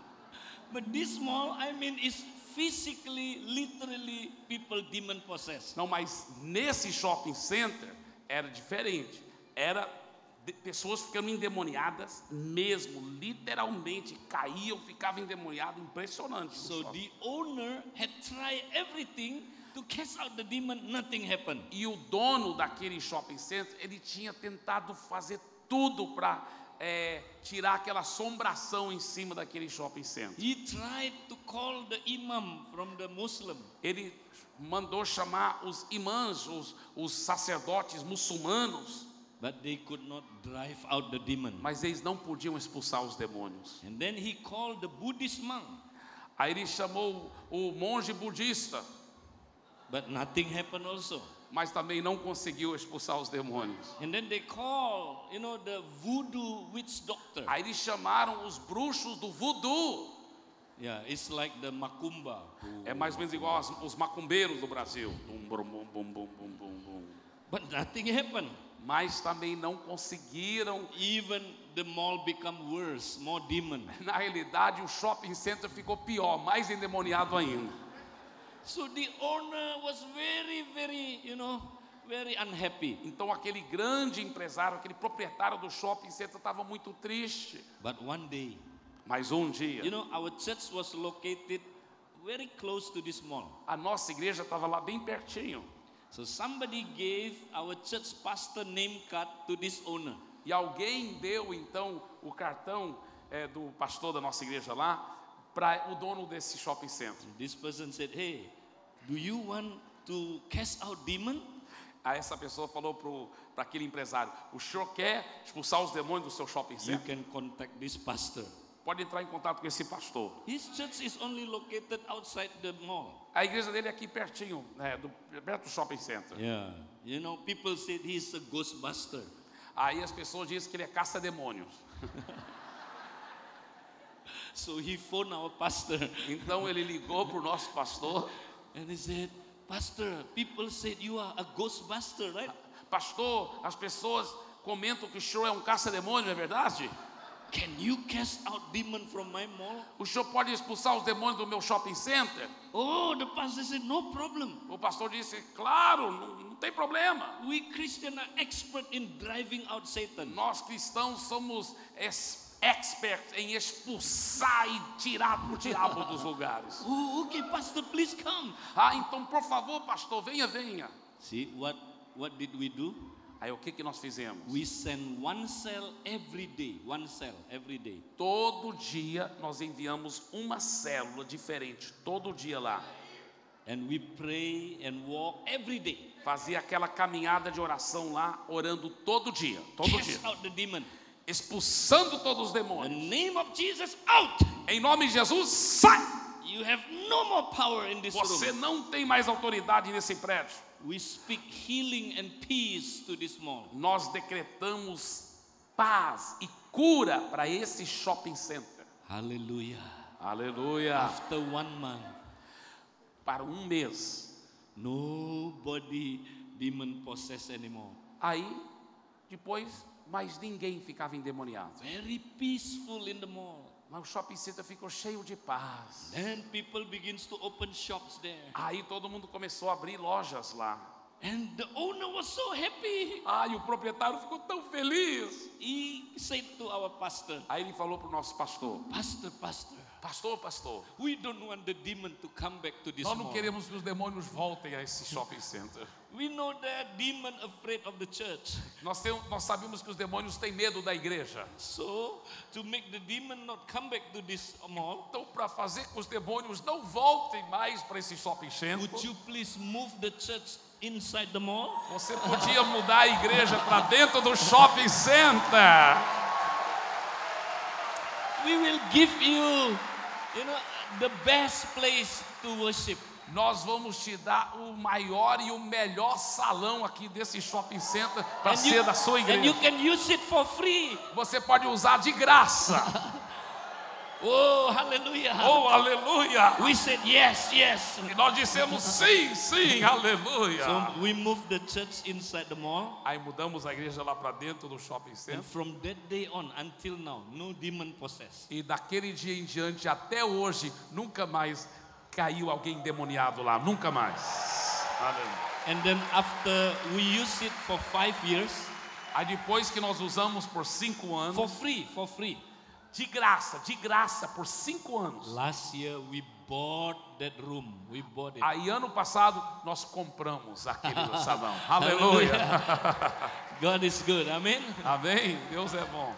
But this mall, I mean, is physically, literally people demon possessed. Não, mas nesse shopping center era diferente. Era pessoas ficando endemoniadas mesmo, literalmente caíam, ficavam endemoniadas, impressionante. So the owner had tried everything to cast out the demon, nothing happened. E o dono daquele shopping center, ele tinha tentado fazer tudo para tirar aquela assombração em cima daquele shopping center. He tried to call the imam from the Muslim. Ele mandou chamar os imãs, os sacerdotes muçulmanos, But they could not drive out the demon. mas eles não podiam expulsar os demônios. And then he called the Buddhist monk. Aí ele chamou o monge budista, But nothing happened also. mas também não conseguiu expulsar os demônios. And then they call, the voodoo witch doctor. Aí eles chamaram os bruxos do voodoo. Yeah, it's like the macumba. É mais ou menos igual os macumbeiros do Brasil. Bum, bum, bum, bum, bum, bum, bum, bum. But nothing happened. Mas também não conseguiram. Even the mall become worse, more demon. Na realidade, o shopping center ficou pior, mais endemoniado ainda. So the owner was very, very, very unhappy. Então aquele grande empresário, aquele proprietário do shopping center estava muito triste. But one day, Mas um dia, our church was located very close to this mall. a nossa igreja estava lá bem pertinho. So somebody gave our church pastor name card to this owner. E alguém deu então o cartão do pastor da nossa igreja lá para o dono desse shopping center. This person said, "Hey, do you want to cast out demon?" Aí essa pessoa falou para aquele empresário: o senhor quer expulsar os demônios do seu shopping You center? can contact this pastor. Pode entrar em contato com esse pastor. His church is only located outside the mall. A igreja dele é aqui pertinho, perto do shopping center. Yeah, people said he's a ghostbuster. Aí as pessoas dizem que ele é caça-demônios. So he phoned our pastor Então ele ligou para o nosso pastor. and he said, "Pastor, people said you are a ghostbuster, right? Pastor, as pessoas comentam que o senhor é um caça-demônio, é verdade? Can you cast out demon from my mall?" O senhor pode expulsar os demônios do meu shopping center? Oh, the pastor said, "No problem. O pastor disse: claro, não tem problema. We Christians are expert in driving out Satan." Nós cristãos somos experts em expulsar e tirar o diabo dos lugares. Oh, okay, pastor, please come. Então por favor, pastor, venha. See, what did we do? Aí o que nós fizemos? We send one cell every day. Todo dia nós enviamos uma célula diferente, todo dia lá. And we pray and walk every day. Fazia aquela caminhada de oração lá, orando todo dia. Cast out the demon. Expulsando todos os In the demônios. name of Jesus, out. Em nome de Jesus, sai! You have no more power in this Você room. não tem mais autoridade nesse prédio. We speak healing and peace to this mall. Nós decretamos paz e cura para esse shopping center. Hallelujah. Aleluia. After 1 month, Para um mês. nobody demon possessed anymore. Aí, depois, mais ninguém ficava endemoniado. Very peaceful in the mall. Mas o shopping center ficou cheio de paz. Then people begins to open shops there. Aí todo mundo começou a abrir lojas lá. And the owner was so happy. E o proprietário ficou tão feliz. He said to our pastor, Aí ele falou para o nosso pastor: Pastor, we don't want the demon to come back to this nós não mall. queremos que os demônios voltem a esse shopping center. We know that demon afraid of the church. Nós sabemos que os demônios têm medo da igreja. So, to make the demon not come back to this mall, Então, para fazer com que os demônios não voltem mais para esse shopping center, would you please move the church inside the mall? você podia mudar a igreja para dentro do shopping center. We will give you, the best place to worship. nós vamos te dar o maior e o melhor salão aqui desse shopping center para And ser da sua and you igreja. can use it for free. Você pode usar de graça. Oh, hallelujah. Oh, aleluia! We said yes, yes. E nós dissemos sim, sim, aleluia. So we moved the church inside the mall. Aí mudamos a igreja lá para dentro do shopping And center. from that day on until now, no demon possessed. E daquele dia em diante até hoje, nunca mais caiu alguém endemoniado lá, nunca mais. Aleluia. And then after we used it for 5 years, Aí depois que nós usamos por 5 anos, for free. de graça, por 5 anos. Last year we bought that room. We bought it. Aí ano passado nós compramos aquele salão. Aleluia. God is good. Amen. Amém? Deus é bom.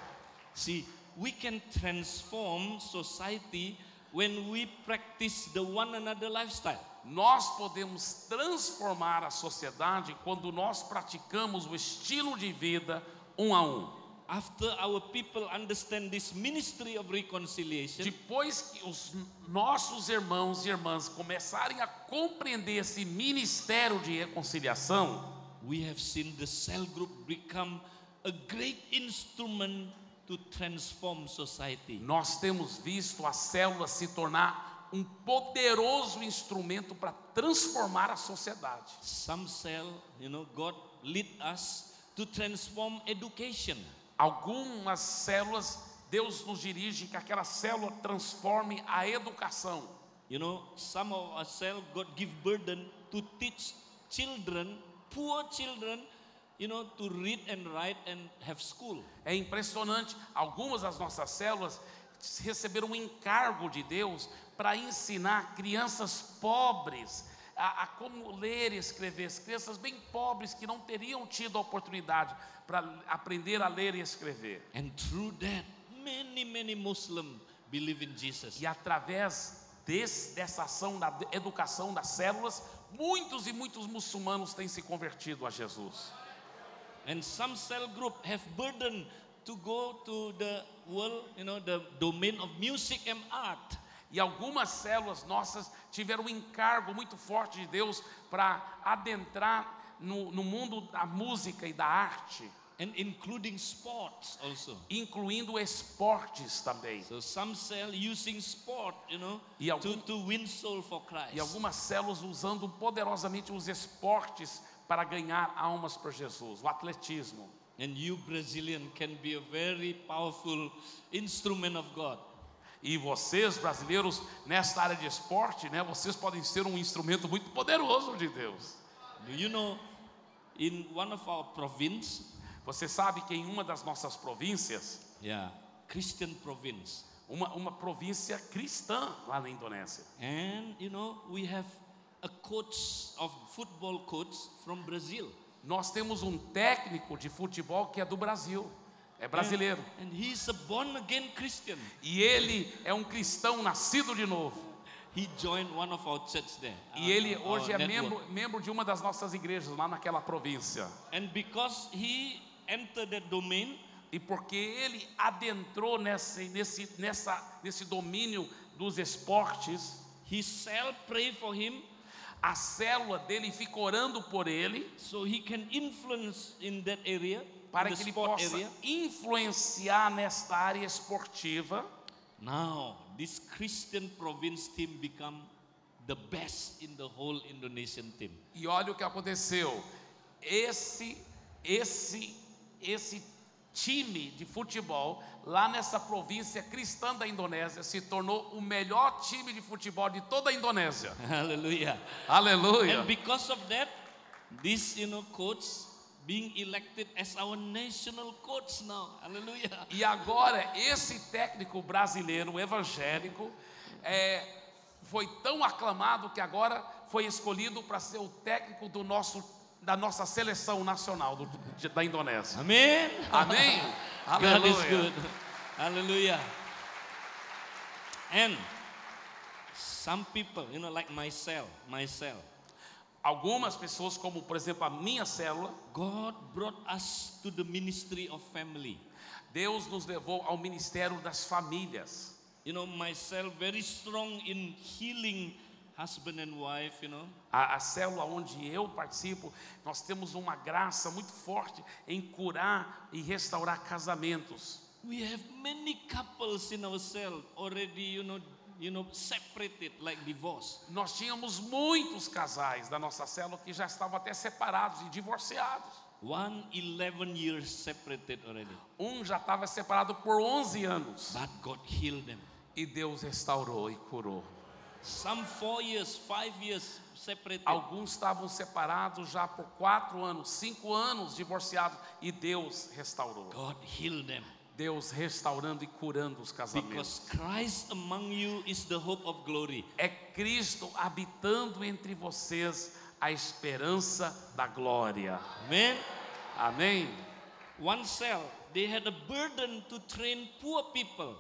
See, we can transform society when we practice the one another lifestyle. Nós podemos transformar a sociedade quando nós praticamos o estilo de vida um a um. After our people understand this ministry of reconciliation, Depois que os nossos irmãos e irmãs começarem a compreender esse ministério de reconciliação, we have seen the cell group become a great instrument to transform society. nós temos visto a célula se tornar um poderoso instrumento para transformar a sociedade. Some cell, God lead us to transform education. Algumas células, Deus nos dirige que aquela célula transforme a educação. Some of our cell God give burden to teach children, poor children, to read and write and have school. É impressionante, algumas das nossas células receberam um encargo de Deus para ensinar crianças pobres a como ler e escrever, as crianças bem pobres que não teriam tido a oportunidade para aprender a ler e escrever. And through that, many Muslims believe in Jesus. E através dessa ação da educação das células, muitos e muitos muçulmanos têm se convertido a Jesus. And some cell group have burden to go to the world, the domain of music and art. E algumas células nossas tiveram um encargo muito forte de Deus para adentrar no mundo da música e da arte. And including sports also. Incluindo esportes também. So some cell using sport, E to win soul for Christ. E algumas células usando poderosamente os esportes para ganhar almas por Jesus, o atletismo. And you Brazilian can be a very powerful instrument of God. E vocês, brasileiros, nessa área de esporte, vocês podem ser um instrumento muito poderoso de Deus. Do you know, in one of our province, você sabe que em uma das nossas províncias, Christian province, uma província cristã lá na Indonésia, and we have a coach of football coach from Brazil. nós temos um técnico de futebol que é do Brasil. É brasileiro. And he's a born again Christian. E ele é um cristão nascido de novo. He joined one of our church there. E ele hoje é membro de uma das nossas igrejas lá naquela província. And because he entered that domain, e porque ele adentrou nesse domínio dos esportes, his cell pray for him, a célula dele fica orando por ele, so he can influence in that area, para que ele possa influenciar nesta área esportiva. Now, this Christian province team become the best in the whole Indonesian team. E olha o que aconteceu. Esse time de futebol lá nessa província cristã da Indonésia se tornou o melhor time de futebol de toda a Indonésia. Hallelujah. Aleluia. And because of that, this coach being elected as our national coach now. Hallelujah. E agora esse técnico brasileiro evangélico foi tão aclamado que agora foi escolhido para ser o técnico da nossa seleção nacional da Indonésia. Amém. Amém. God is good. Hallelujah. And some people, like myself. Algumas pessoas, como por exemplo a minha célula, God brought us to the ministry of family. Deus nos levou ao ministério das famílias. Myself very strong in healing husband and wife, you know. A célula onde eu participo, nós temos uma graça muito forte em curar e restaurar casamentos. We have many couples in our cell already, separated, like divorce. Nós tínhamos muitos casais da nossa célula que já estavam até separados e divorciados. 11 years separated already. Já estava separado por 11 anos. But God healed them. E Deus restaurou e curou. Some 4 years, 5 years separated. Alguns estavam separados já por 4 anos, 5 anos divorciados, e Deus restaurou. God healed them. Deus restaurando e curando os casamentos. Because Christ among you is the hope of glory. É Cristo habitando entre vocês, a esperança da glória. Amen. Amém. One cell, they had a burden to train poor people.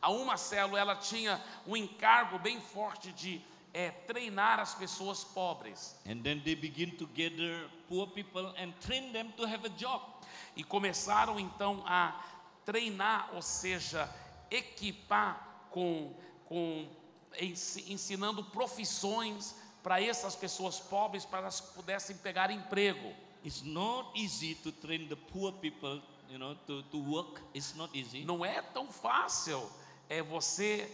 A uma célula, ela tinha um encargo bem forte de treinar as pessoas pobres. And then they begin to gather poor people and train them to have a job. E começaram então a treinar, ou seja, equipar ensinando profissões para essas pessoas pobres, para elas pudessem pegar emprego. It's not easy to train the poor people, to work. It's not easy. Não é tão fácil você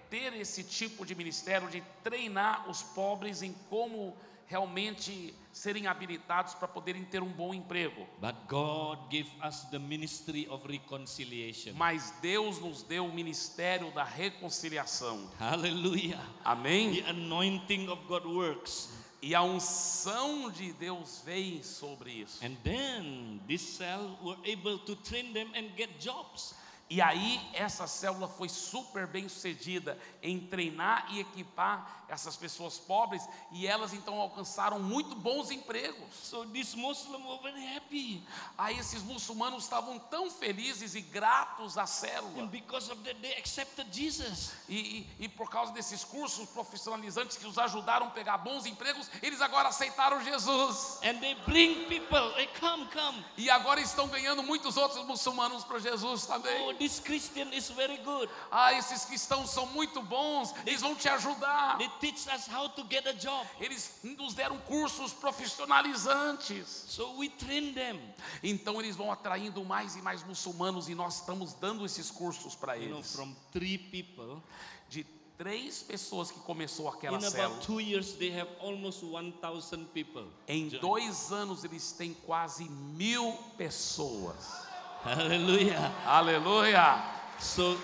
ter esse tipo de ministério de treinar os pobres em como realmente serem habilitados para poderem ter um bom emprego. But God gave us the ministry of reconciliation. Mas Deus nos deu o ministério da reconciliação. Hallelujah. Amém? The anointing of God works. E a unção de Deus vem sobre isso. And then this cell were able to train them and get jobs. E aí essa célula foi super bem sucedida em treinar e equipar essas pessoas pobres, e elas então alcançaram muito bons empregos. So these Muslims were very happy. Aí esses muçulmanos estavam tão felizes e gratos à célula. And because of that they accepted Jesus. E por causa desses cursos profissionalizantes que os ajudaram a pegar bons empregos, eles agora aceitaram Jesus. And they bring people, hey, come. E agora estão ganhando muitos outros muçulmanos para Jesus também. Oh, this Christian is very good. Esses cristãos são muito bons, eles vão te ajudar. They teach us how to get a job. Eles nos deram cursos profissionalizantes. So we train them. Então eles vão atraindo mais e mais muçulmanos, e nós estamos dando esses cursos para eles. From 3 people, de 3 pessoas que começou aquela in célula. about 2 years they have almost 1,000 people. Em 2 anos eles têm quase 1.000 pessoas. Hallelujah. Aleluia. So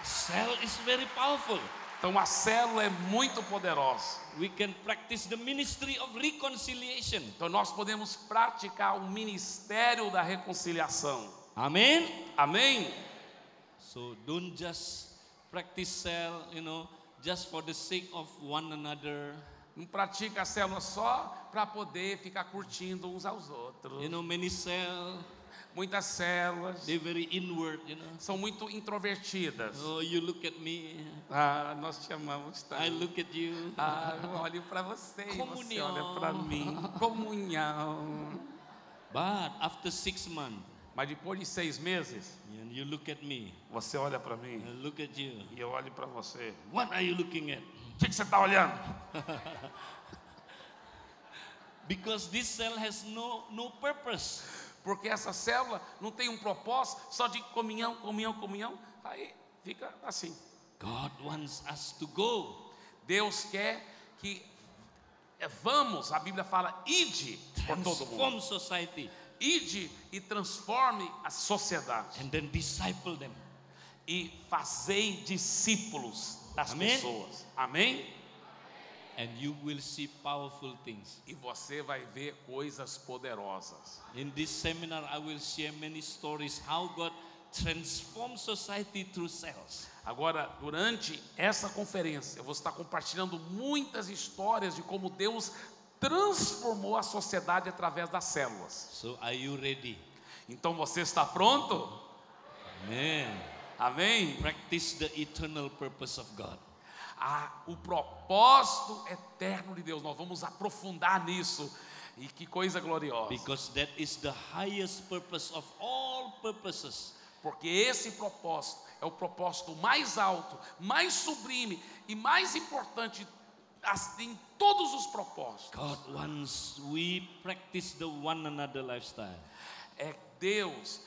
cell is very powerful. Então a célula é muito poderosa. We can practice the ministry of reconciliation. Então nós podemos praticar o ministério da reconciliação. Amen. Amém. So don't just practice cell, just for the sake of one another. Não pratica a célula só para poder ficar curtindo uns aos outros. Many cell, muitas células they're very inward, são muito introvertidas. Oh, you look at me. Nós te amamos tanto. I look at you. Eu olho para você e você Comunhão. olha para mim. Comunhão. But after 6 months, mas depois de 6 meses, and you look at me. Você olha para mim. I look at you. E eu olho para você. What are you looking at? O que você está olhando? Because this cell has no purpose. Porque essa célula não tem um propósito, só de comunhão. Aí fica assim. God wants us to go. Deus quer que vamos, a Bíblia fala, ide por todo mundo. Transform society. Ide e transforme a sociedade. And then disciple them. E fazei discípulos das pessoas. Amém? And you will see powerful things. E você vai ver coisas poderosas. In this seminar, I will share many stories how God transforms society through cells. Agora, durante essa conferência, eu vou estar compartilhando muitas histórias de como Deus transformou a sociedade através das células. So, are you ready? Então, você está pronto? Amen. Amém? Practice the eternal purpose of God. O propósito eterno de Deus. Nós vamos aprofundar nisso. E que coisa gloriosa. Because that is the highest purpose of all purposes. Porque esse propósito é o propósito mais alto, mais sublime e mais importante em todos os propósitos. God wants we practice the one another lifestyle. É Deus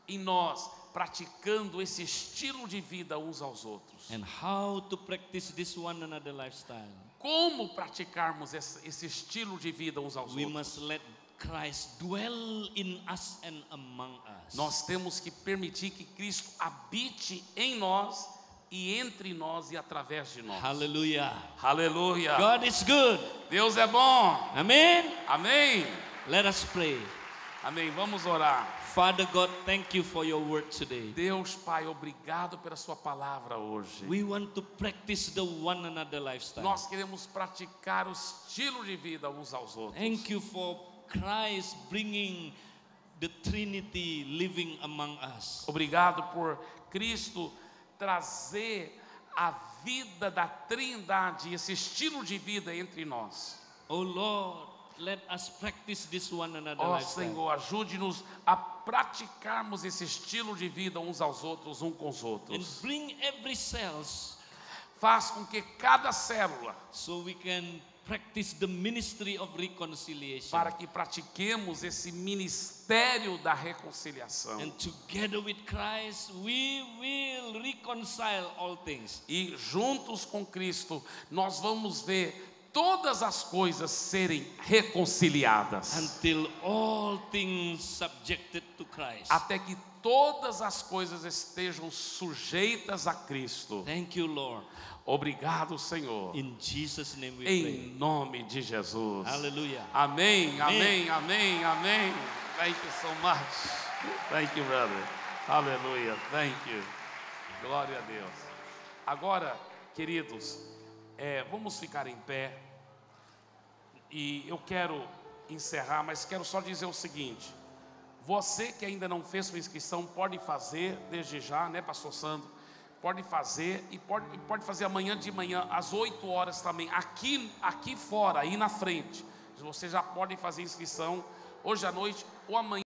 em nós praticando esse estilo de vida uns aos outros. And how to practice this one another lifestyle? Como praticarmos esse estilo de vida uns aos We outros? must let Christ dwell in us and among us. Nós temos que permitir que Cristo habite em nós e entre nós e através de nós. Hallelujah. Aleluia. God is good. Deus é bom. Amen. Amém. Let us pray. Amém. Vamos orar. Father God, thank you for your word today. Deus Pai, obrigado pela sua palavra hoje. We want to practice the one another lifestyle. Nós queremos praticar o estilo de vida uns aos outros. Thank you for Christ bringing the Trinity living among us. Obrigado por Cristo trazer a vida da Trindade, esse estilo de vida entre nós. Oh Lord, let us practice this one another Ó lifestyle. Senhor, ajude-nos a praticarmos esse estilo de vida uns aos outros, uns com os And outros. bring every cells Faz com que cada célula, so we can practice the ministry of reconciliation. para que pratiquemos esse ministério da reconciliação. And together with Christ, we will reconcile all things. E juntos com Cristo, nós vamos ver todas as coisas serem reconciliadas. Until all things subjected to Christ. Até que todas as coisas estejam sujeitas a Cristo. Thank you, Lord. Obrigado, Senhor. In Jesus' name we Em pray. nome de Jesus. Hallelujah. Amém, amém, amém, amém. Thank you so much. Thank you, brother. Aleluia. Thank you. Glória a Deus. Agora, queridos, vamos ficar em pé. E eu quero encerrar, mas quero só dizer o seguinte. Você que ainda não fez sua inscrição, pode fazer desde já, né, pastor Sandro? Pode fazer e pode fazer amanhã de manhã, às 8 horas também, aqui fora, aí na frente. Você já pode fazer inscrição hoje à noite ou amanhã.